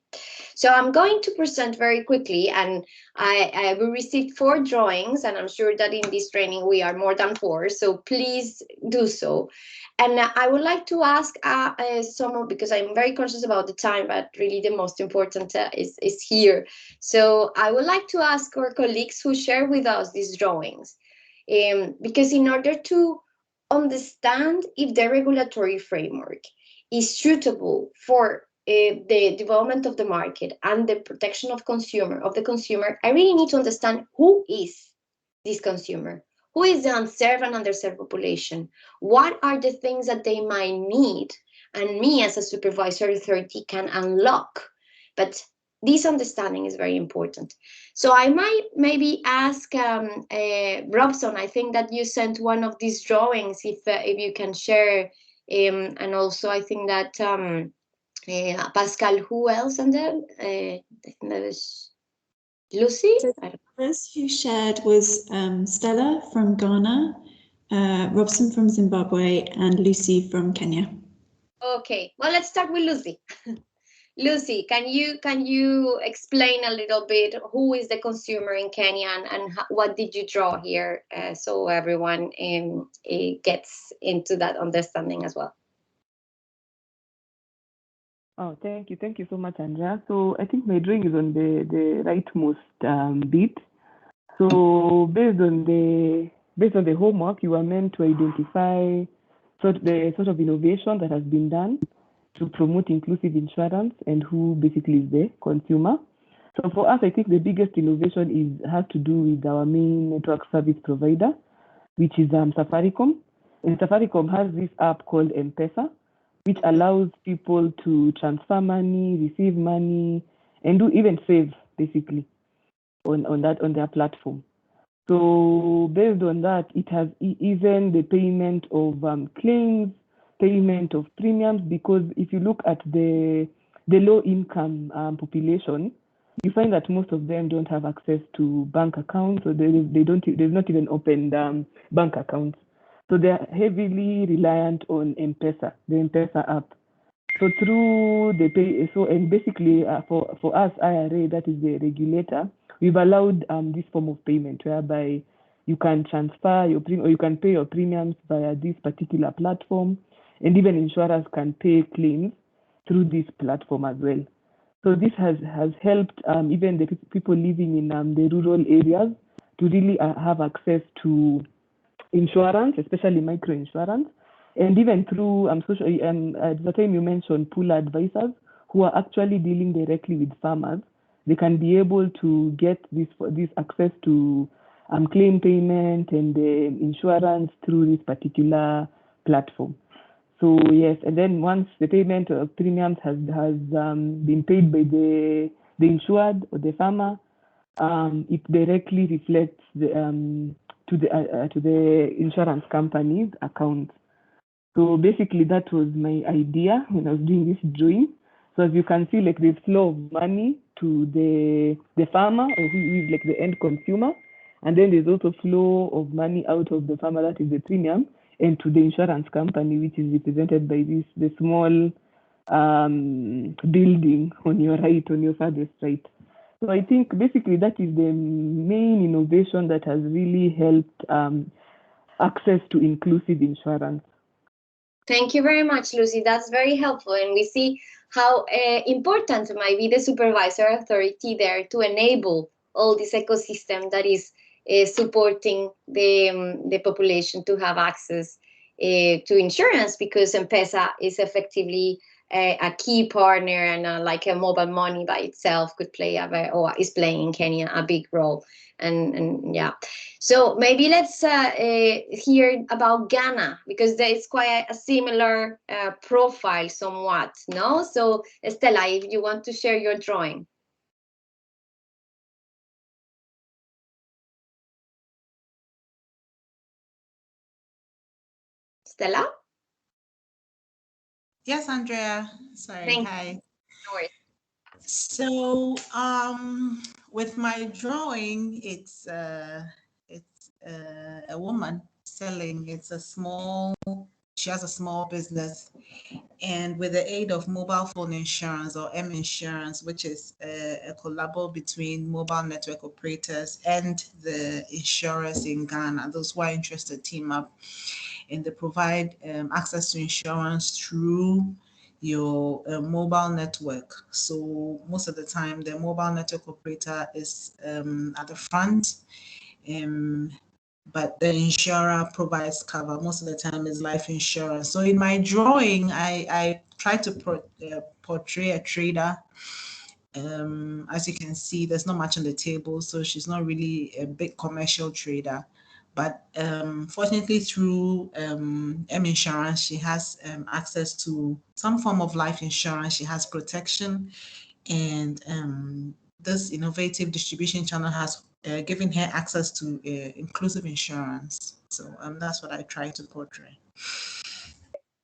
So I'm going to present very quickly, and I will receive 4 drawings, and I'm sure that in this training we are more than 4, so please do so. And I would like to ask someone, because I'm very conscious about the time, but really the most important is here. So I would like to ask our colleagues who share with us these drawings, because in order to understand if the regulatory framework is suitable for the development of the market and the protection of the consumer, I really need to understand who is this consumer, who is the unserved and underserved population, what are the things that they might need, and me as a supervisor authority can unlock. But this understanding is very important. So I might maybe ask Robson, I think that you sent one of these drawings, if you can share, and also I think that Pascal, who else? And then I think that was Lucy. So first who shared was Stella from Ghana, Robson from Zimbabwe, and Lucy from Kenya. Okay, well, let's start with Lucy. Lucy, can you explain a little bit who is the consumer in Kenya, and what did you draw here, so everyone gets into that understanding as well? Oh, thank you so much, Andrea. So I think my drawing is on the rightmost bit. So based on the homework, you are meant to identify the sort of innovation that has been done to promote inclusive insurance and who basically is the consumer. So for us, I think the biggest innovation has to do with our main network service provider, which is Safaricom. And Safaricom has this app called M-Pesa, which allows people to transfer money, receive money, and even save basically on their platform. So based on that, it has even the payment of claims, payment of premiums, because if you look at the low income population, you find that most of them don't have access to bank accounts, so they've not even opened bank accounts. So they're heavily reliant on M-Pesa, the M-Pesa app. So through the pay, and basically for us, IRA, that is the regulator, we've allowed this form of payment whereby you can transfer your premium, or you can pay your premiums via this particular platform, and even insurers can pay claims through this platform as well. So this has helped even the people living in the rural areas to really have access to insurance, especially micro insurance, and even through social. At the time you mentioned pool advisors who are actually dealing directly with farmers, they can be able to get this access to claim payment and insurance through this particular platform. So yes, and then once the payment of premiums has been paid by the insured or the farmer, it directly reflects to the insurance company's account. So basically, that was my idea when I was doing this drawing. So as you can see, like the flow of money to the farmer, or who is like the end consumer, and then there's also flow of money out of the farmer, that is the premium, and to the insurance company, which is represented by the small building on your right, on your farthest right. So I think basically that is the main innovation that has really helped access to inclusive insurance. Thank you very much, Lucy. That's very helpful. And we see how important might be the supervisor authority there to enable all this ecosystem that is supporting the population to have access to insurance, because M-Pesa is effectively a key partner, and like a mobile money by itself could play or is playing in Kenya a big role. And yeah, so maybe let's hear about Ghana, because there is quite a similar profile somewhat, no? So Stella, if you want to share your drawing. Stella? Yes, Andrea. Sorry. Hi. No worries. So with my drawing, it's a woman selling. It's a small. She has a small business, and with the aid of mobile phone insurance, or M Insurance, which is a collabo between mobile network operators and the insurers in Ghana, those who are interested team up, and they provide access to insurance through your mobile network. So most of the time, the mobile network operator is at the front, but the insurer provides cover. Most of the time is life insurance. So in my drawing, I try to portray a trader. As you can see, there's not much on the table, so she's not really a big commercial trader. But fortunately, through M Insurance, she has access to some form of life insurance. She has protection, and this innovative distribution channel has given her access to inclusive insurance. So that's what I try to portray.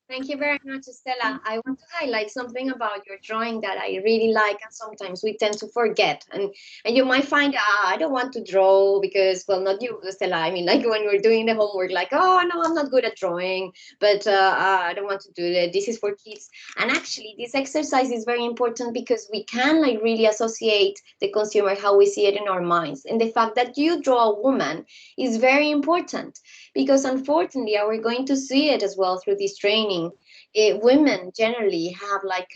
Thank you very much, Stella. I want to highlight something about your drawing that I really like, and sometimes we tend to forget. And you might find, I don't want to draw because, well, not you, Stella. I mean, like when we're doing the homework, like, oh, no, I'm not good at drawing, but I don't want to do it. This is for kids. And actually, this exercise is very important because we can like really associate the consumer, how we see it in our minds. And the fact that you draw a woman is very important, because unfortunately, we're going to see it as well through this training. Women generally have like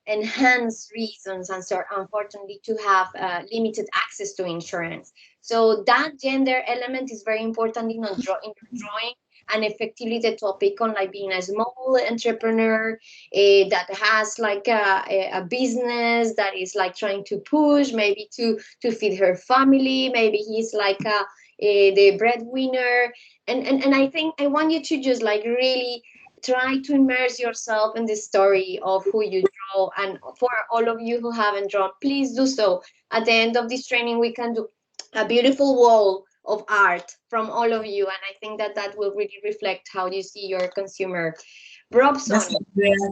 enhanced reasons, and so unfortunately to have limited access to insurance. So that gender element is very important in your drawing, and effectively the topic on like being a small entrepreneur that has like a business that is like trying to push, maybe to feed her family, maybe he's like the breadwinner, and I think I want you to just like really try to immerse yourself in the story of who you draw. And for all of you who haven't drawn, please do so. At the end of this training, we can do a beautiful wall of art from all of you, and I think that that will really reflect how you see your consumer. Robson.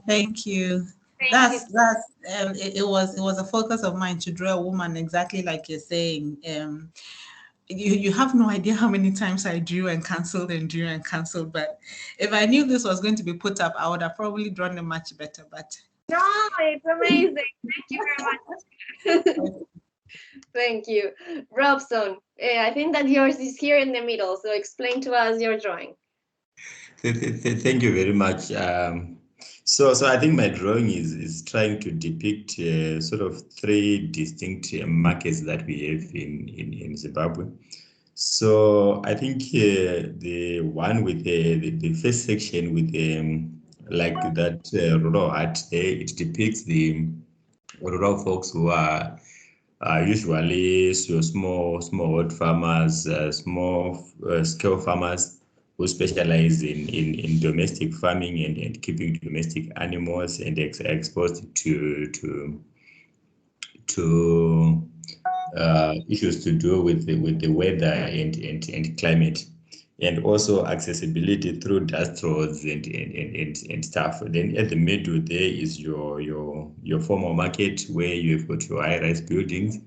Thank you. It was a focus of mine to draw a woman exactly like you're saying. You have no idea how many times I drew and cancelled, but if I knew this was going to be put up, I would have probably drawn it much better. But no, it's amazing. Thank you very much. Thank you. Robson, I think that yours is here in the middle, so explain to us your drawing. Thank you very much. So I think my drawing is trying to depict sort of three distinct markets that we have in Zimbabwe. So I think the one with the first section with like that rural art, it depicts the rural folks who are usually small farmers, small scale farmers who specialize in domestic farming and keeping domestic animals, and exposed to issues to do with the weather and climate, and also accessibility through dust roads and stuff. Then at the middle there is your formal market, where you've got your high-rise buildings.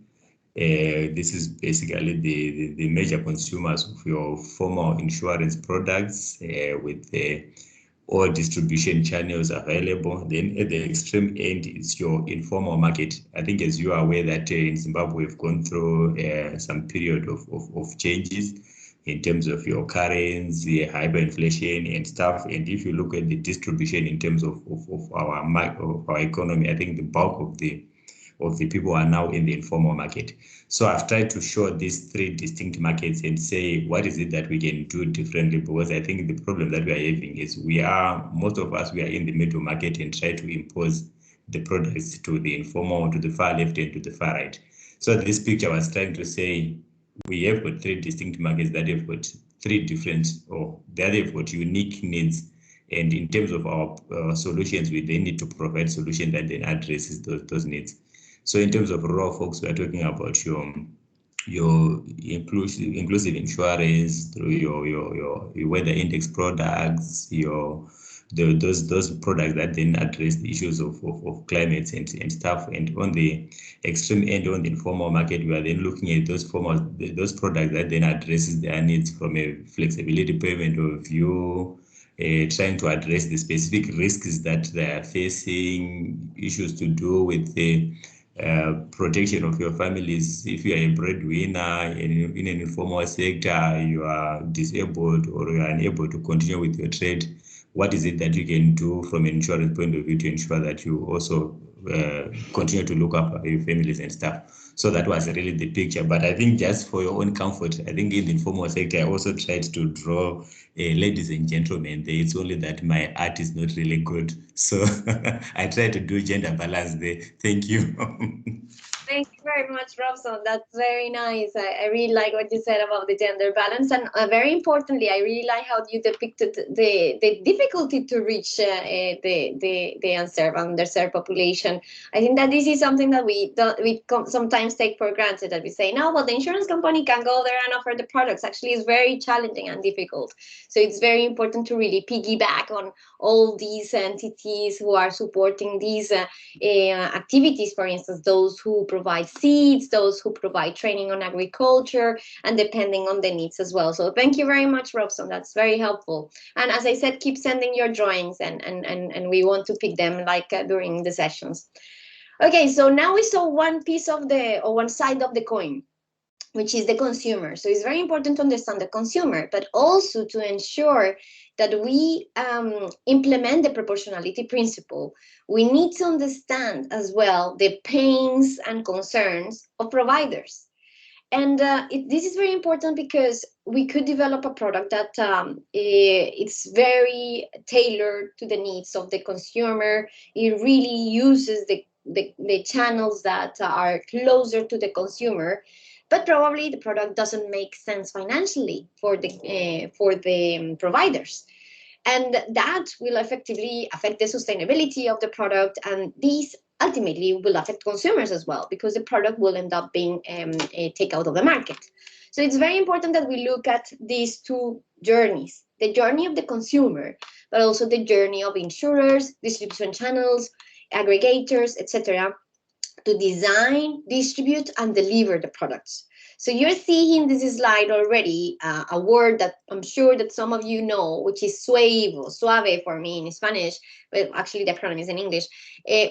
This is basically the major consumers of your formal insurance products, with all distribution channels available. Then at the extreme end is your informal market. I think, as you are aware, that in Zimbabwe we've gone through some period of changes in terms of your currency, hyperinflation and stuff. And if you look at the distribution in terms of our economy, I think the bulk of the people are now in the informal market. So I've tried to show these three distinct markets and say, what is it that we can do differently? Because I think the problem that we are having is most of us, we are in the middle market and try to impose the products to the informal, to the far left and to the far right. So this picture was trying to say, we have got three distinct markets that have got three different, or that have got unique needs. And in terms of our solutions, we then need to provide solution that then addresses those needs. So in terms of rural folks, we are talking about your inclusive insurance through your weather index products, your those products that then address the issues of climate and stuff. And on the extreme end, on the informal market, we are then looking at those products that then addresses their needs from a flexibility payment of view, trying to address the specific risks that they are facing, issues to do with the protection of your families. If you are a breadwinner in an informal sector, you are disabled or you are unable to continue with your trade, what is it that you can do from an insurance point of view to ensure that you also continue to look after your families and stuff? So that was really the picture. But I think just for your own comfort, I think in the informal sector, I also tried to draw ladies and gentlemen there. It's only that my art is not really good. So I try to do gender balance there. Thank you. Thank you very much, Robson. That's very nice. I really like what you said about the gender balance, and very importantly, I really like how you depicted the difficulty to reach the underserved population. I think that this is something that we sometimes take for granted. That we say, no, well, the insurance company can go there and offer the products. Actually, it's very challenging and difficult. So it's very important to really piggyback on all these entities who are supporting these activities. For instance, those who provide seeds, those who provide training on agriculture, and depending on the needs as well. So thank you very much, Robson. That's very helpful. And as I said, keep sending your drawings, and we want to pick them during the sessions. Okay, so now we saw one piece of one side of the coin, which is the consumer. So it's very important to understand the consumer, but also to ensure that we implement the proportionality principle. We need to understand as well the pains and concerns of providers. And this is very important because we could develop a product that it's very tailored to the needs of the consumer. It really uses the channels that are closer to the consumer, but probably the product doesn't make sense financially for the providers. And that will effectively affect the sustainability of the product, and these ultimately will affect consumers as well, because the product will end up being taken out of the market. So it's very important that we look at these two journeys, the journey of the consumer, but also the journey of insurers, distribution channels, aggregators, etc., to design, distribute, and deliver the products. So you're seeing this slide already, a word that I'm sure that some of you know, which is suave for me in Spanish, but actually the acronym is in English,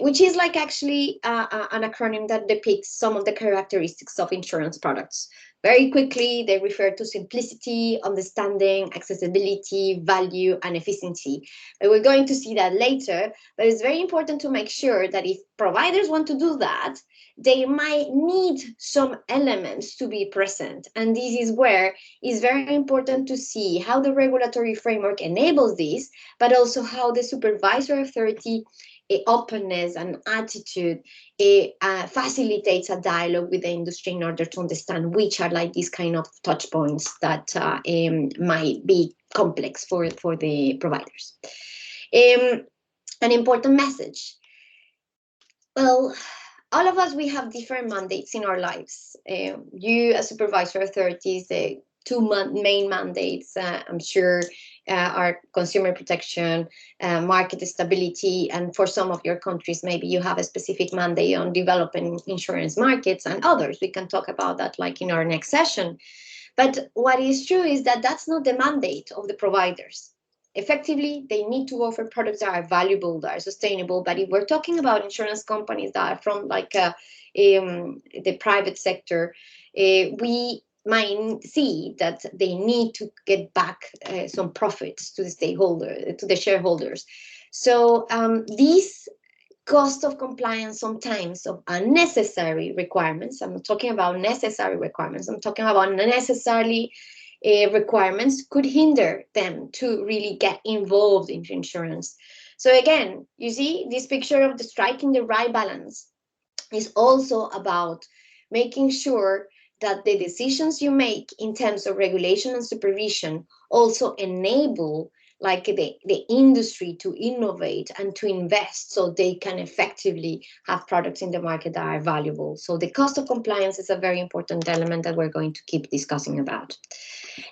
which is like actually an acronym that depicts some of the characteristics of insurance products. Very quickly, they refer to simplicity, understanding, accessibility, value, and efficiency. But we're going to see that later, but it's very important to make sure that if providers want to do that, they might need some elements to be present. And this is where it's very important to see how the regulatory framework enables this, but also how the supervisor authority openness and attitude facilitates a dialogue with the industry in order to understand which are like these kind of touch points that might be complex for the providers. An important message. Well, all of us, we have different mandates in our lives. You as supervisor authorities, the two main mandates, I'm sure, are consumer protection, market stability, and for some of your countries, maybe you have a specific mandate on developing insurance markets and others. We can talk about that like in our next session. But what is true is that that's not the mandate of the providers. Effectively, they need to offer products that are valuable, that are sustainable. But if we're talking about insurance companies that are from like the private sector, we might see that they need to get back some profits to the shareholders. So these cost of compliance sometimes of unnecessary requirements. I'm not talking about necessary requirements. I'm talking about unnecessarily requirements could hinder them to really get involved in insurance. So again, you see this picture of striking the right balance is also about making sure that the decisions you make in terms of regulation and supervision also enable like the industry to innovate and to invest so they can effectively have products in the market that are valuable. So the cost of compliance is a very important element that we're going to keep discussing about.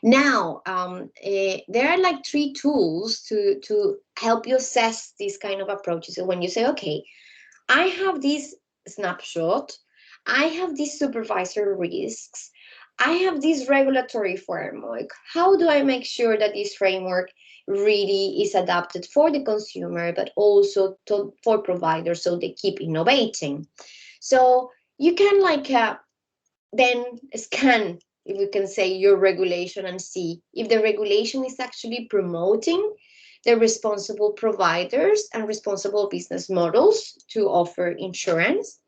Now, there are like 3 tools to help you assess these kind of approaches. So when you say, okay, I have this snapshot, I have these supervisor risks, I have this regulatory framework. How do I make sure that this framework really is adapted for the consumer, but also for providers so they keep innovating? So you can like then scan, if we can say, your regulation and see if the regulation is actually promoting the responsible providers and responsible business models to offer insurance.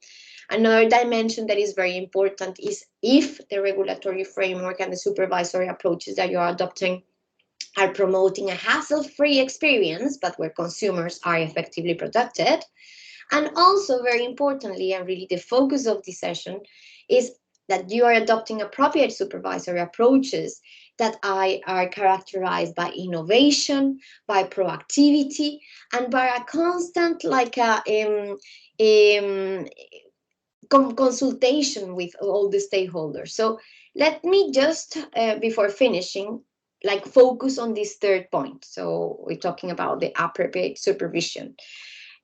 Another dimension that is very important is if the regulatory framework and the supervisory approaches that you're adopting are promoting a hassle-free experience, but where consumers are effectively protected. And also, very importantly, and really the focus of this session, is that you are adopting appropriate supervisory approaches that are characterized by innovation, by proactivity, and by a constant consultation with all the stakeholders. So let me just, before finishing, like focus on this 3rd point. So we're talking about the appropriate supervision.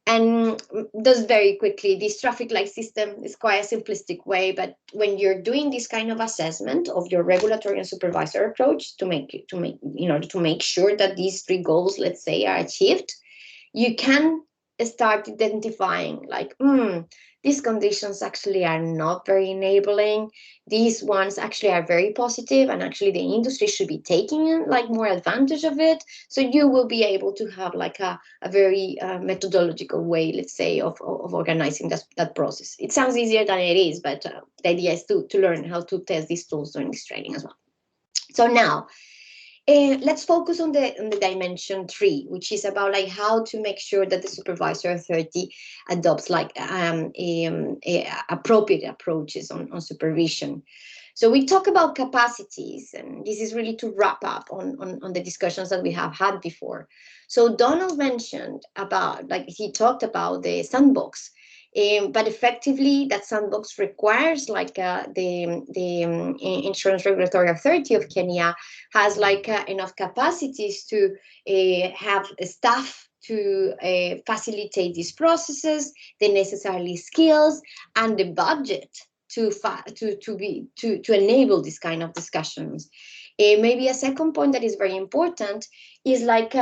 And just very quickly, this traffic light system is quite a simplistic way, but when you're doing this kind of assessment of your regulatory and supervisor approach in order to make sure that these 3 goals, let's say, are achieved, you can start identifying like, these conditions actually are not very enabling. These ones actually are very positive, and actually the industry should be taking like more advantage of it. So you will be able to have like a very methodological way, let's say, of organizing that process. It sounds easier than it is, but the idea is to learn how to test these tools during this training as well. So now, let's focus on the dimension 3, which is about like how to make sure that the supervisor authority adopts like appropriate approaches on supervision. So we talk about capacities, and this is really to wrap up on the discussions that we have had before. So Donald mentioned about, like he talked about the sandbox. But effectively, that sandbox requires like the Insurance Regulatory Authority of Kenya has like enough capacities to have staff to facilitate these processes, the necessary skills, and the budget to enable this kind of discussions. Maybe a second point that is very important is like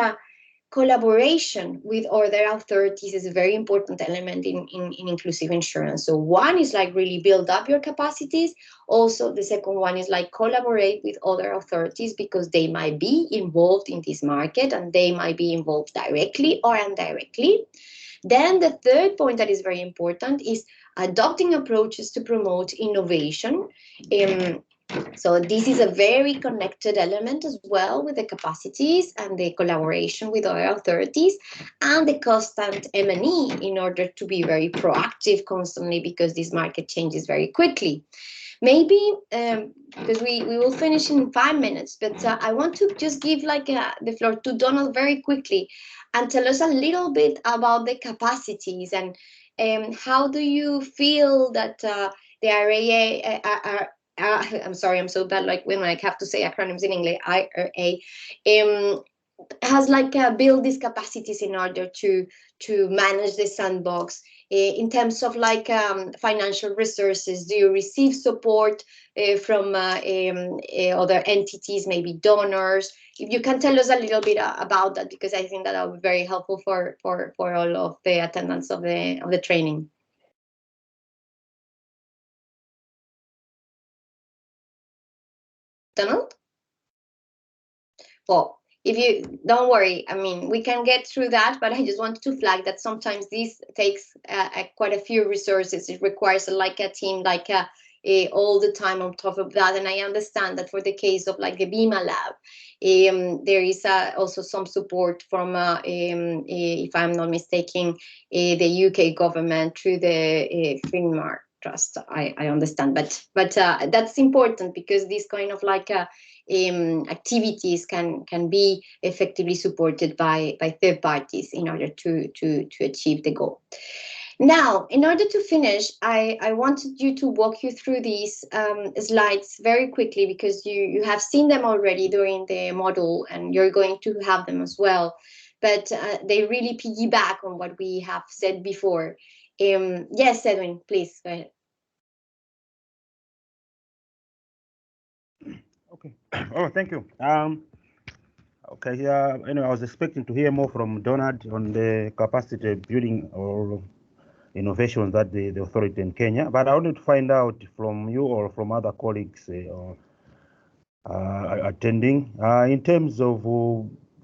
collaboration with other authorities is a very important element in inclusive insurance. So one is like really build up your capacities. Also, the second one is like collaborate with other authorities because they might be involved in this market and they might be involved directly or indirectly. Then the 3rd point that is very important is adopting approaches to promote innovation. So this is a very connected element as well with the capacities and the collaboration with other authorities and the constant M&E in order to be very proactive constantly because this market changes very quickly. Maybe because we will finish in 5 minutes, but I want to just give like the floor to Donald very quickly and tell us a little bit about the capacities and how do you feel that the IRA I'm sorry, I'm so bad like when I have to say acronyms in English, IRA, has like built these capacities in order to manage the sandbox in terms of like financial resources. Do you receive support from other entities, maybe donors? If you can tell us a little bit about that, because I think that will be very helpful for all of the attendants of the training. Donald? Well, if you don't worry, I mean, we can get through that, but I just wanted to flag that sometimes this takes quite a few resources. It requires like a team, like all the time on top of that. And I understand that for the case of like the BIMA lab, there is also some support from, if I'm not mistaken, the UK government through the Finmark Trust. I understand, but that's important because this kind of like activities can be effectively supported by third parties in order to achieve the goal. Now, in order to finish, I wanted you to walk you through these slides very quickly, because you have seen them already during the model and you're going to have them as well. But they really piggyback on what we have said before. Yes, Edwin, please go ahead. Okay. Oh, thank you. Okay. Anyway, I was expecting to hear more from Donald on the capacity building or innovations that the authority in Kenya, but I wanted to find out from you or from other colleagues attending in terms of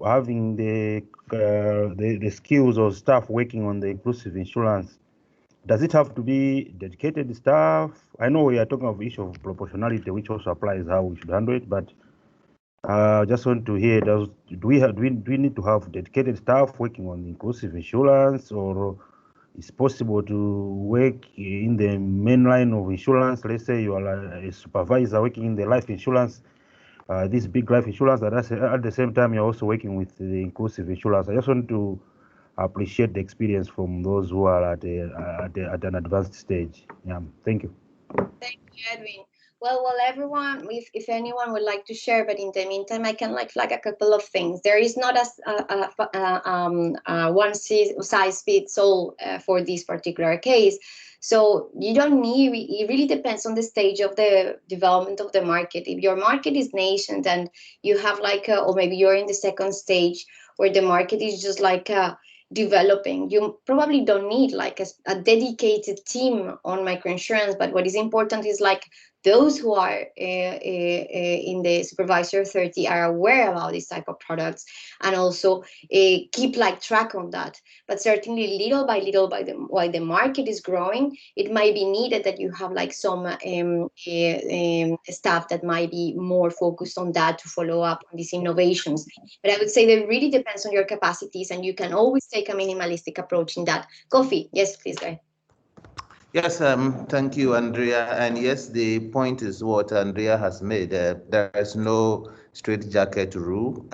having the skills or staff working on the inclusive insurance. Does it have to be dedicated staff? I know we are talking of issue of proportionality, which also applies how we should handle it, but just want to hear, do we need to have dedicated staff working on inclusive insurance, or it's possible to work in the main line of insurance? Let's say you are a supervisor working in the life insurance, this big life insurance, and at the same time you're also working with the inclusive insurance. I just want to appreciate the experience from those who are at an advanced stage. Yeah, thank you. Thank you, Edwin. Well, everyone, if anyone would like to share, but in the meantime, I can flag a couple of things. There is not a one size fits all for this particular case. So you don't need, it really depends on the stage of the development of the market. If your market is nascent and you have or maybe you're in the second stage where the market is just developing, you probably don't need a dedicated team on microinsurance. But what is important is those who are in the supervisor 30 are aware about this type of products, and also keep track on that. But certainly little by little, while the market is growing, it might be needed that you have some staff that might be more focused on that to follow up on these innovations. But I would say that it really depends on your capacities, and you can always take a minimalistic approach in that. Kofi, yes, please go ahead. Yes, thank you, Andrea. And yes, the point is what Andrea has made. There is no straitjacket rule.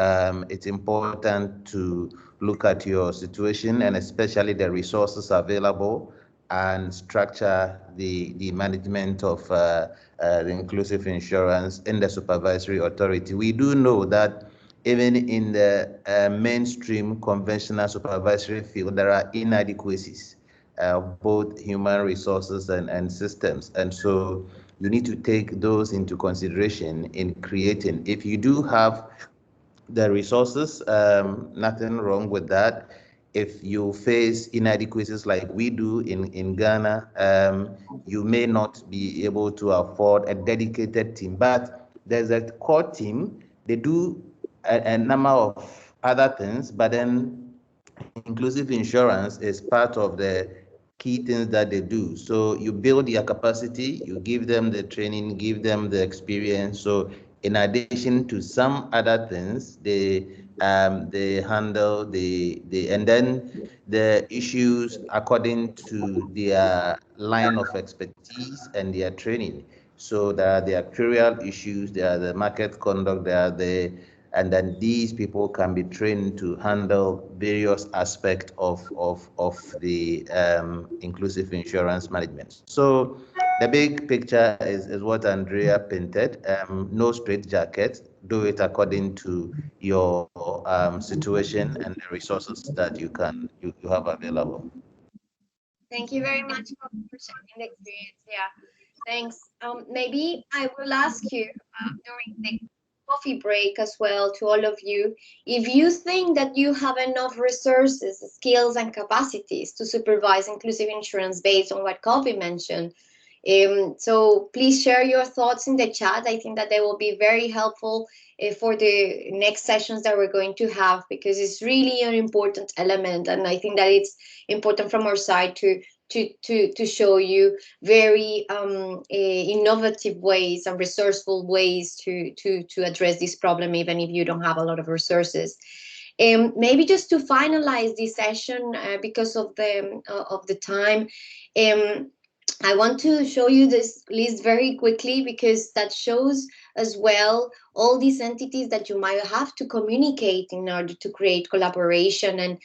It's important to look at your situation and especially the resources available, and structure the management of the inclusive insurance in the supervisory authority. We do know that even in the mainstream conventional supervisory field, there are inadequacies. Both human resources and systems. And so you need to take those into consideration in creating. If you do have the resources, nothing wrong with that. If you face inadequacies like we do in Ghana, you may not be able to afford a dedicated team, but there's a core team. They do a number of other things, but then inclusive insurance is part of the key things that they do. So you build their capacity, you give them the training, give them the experience. So in addition to some other things, they handle and then the issues according to their line of expertise and their training. So there are the actuarial issues, there are the market conduct, and then these people can be trained to handle various aspects of the inclusive insurance management. So the big picture is what Andrea painted. No straitjacket. Do it according to your situation and the resources that you have available. Thank you very much for sharing the experience. Yeah, thanks. Maybe I will ask you during the coffee break as well, to all of you, if you think that you have enough resources, skills, and capacities to supervise inclusive insurance based on what Kofi mentioned. So please share your thoughts in the chat. I think that they will be very helpful for the next sessions that we're going to have, because it's really an important element, and I think that it's important from our side to show you very innovative ways and resourceful ways to address this problem, even if you don't have a lot of resources. Maybe just to finalize this session, because of the time, I want to show you this list very quickly because that shows as well all these entities that you might have to communicate in order to create collaboration, and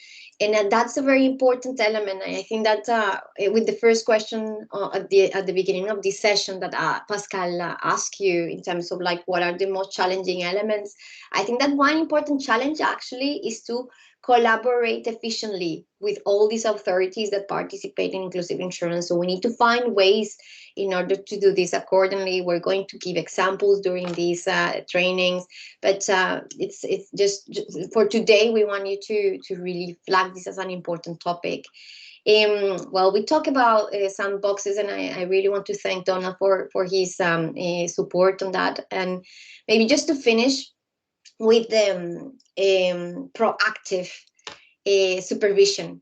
that's a very important element. I think that with the first question at the beginning of this session that Pascal asked you in terms of like what are the most challenging elements, I think that one important challenge actually is to collaborate efficiently with all these authorities that participate in inclusive insurance. So we need to find ways in order to do this accordingly. We're going to give examples during these trainings, but it's just for today, we want you to really flag this as an important topic. Well, we talk about sandboxes, and I really want to thank Donald for his support on that. And maybe just to finish with the proactive supervision.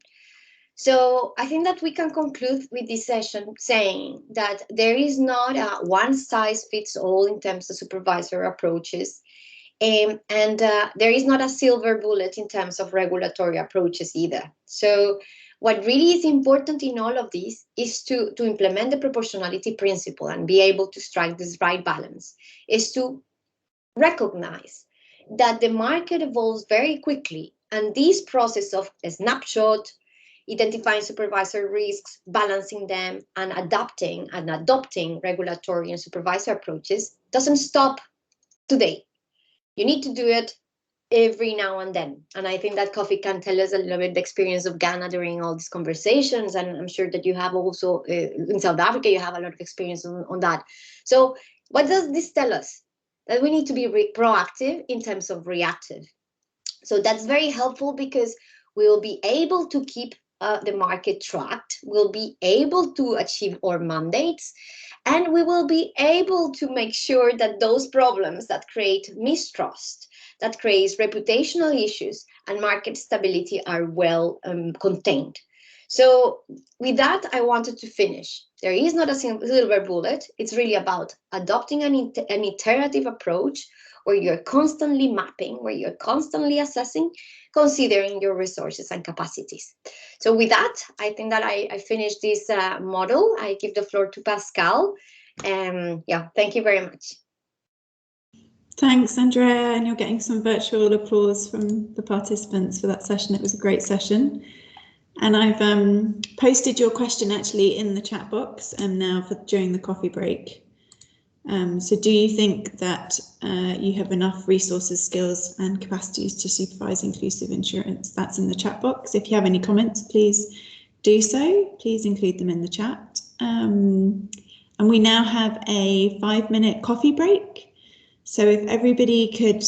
So I think that we can conclude with this session saying that there is not a one size fits all in terms of supervisor approaches. And there is not a silver bullet in terms of regulatory approaches either. So what really is important in all of this is to implement the proportionality principle and be able to strike this right balance, is to recognize that the market evolves very quickly, and this process of a snapshot, identifying supervisor risks, balancing them, and adapting and adopting regulatory and supervisor approaches doesn't stop today. You need to do it every now and then. And I think that Kofi can tell us a little bit the experience of Ghana during all these conversations. And I'm sure that you have also, in South Africa, you have a lot of experience on that. So what does this tell us? That we need to be proactive in terms of reactive. So that's very helpful because we will be able to keep the market tracked, we'll be able to achieve our mandates, and we will be able to make sure that those problems that create mistrust, that creates reputational issues and market stability are well contained. So with that, I wanted to finish. There is not a silver bullet. It's really about adopting an iterative approach where you're constantly mapping, where you're constantly assessing, considering your resources and capacities. So with that, I think that I finished this model. I give the floor to Pascal. Yeah, thank you very much. Thanks, Andrea, and you're getting some virtual applause from the participants for that session. It was a great session. And I've posted your question actually in the chat box now during the coffee break. So do you think that you have enough resources, skills and capacities to supervise inclusive insurance? That's in the chat box. If you have any comments, please do so. Please include them in the chat. And we now have a 5-minute coffee break. So if everybody could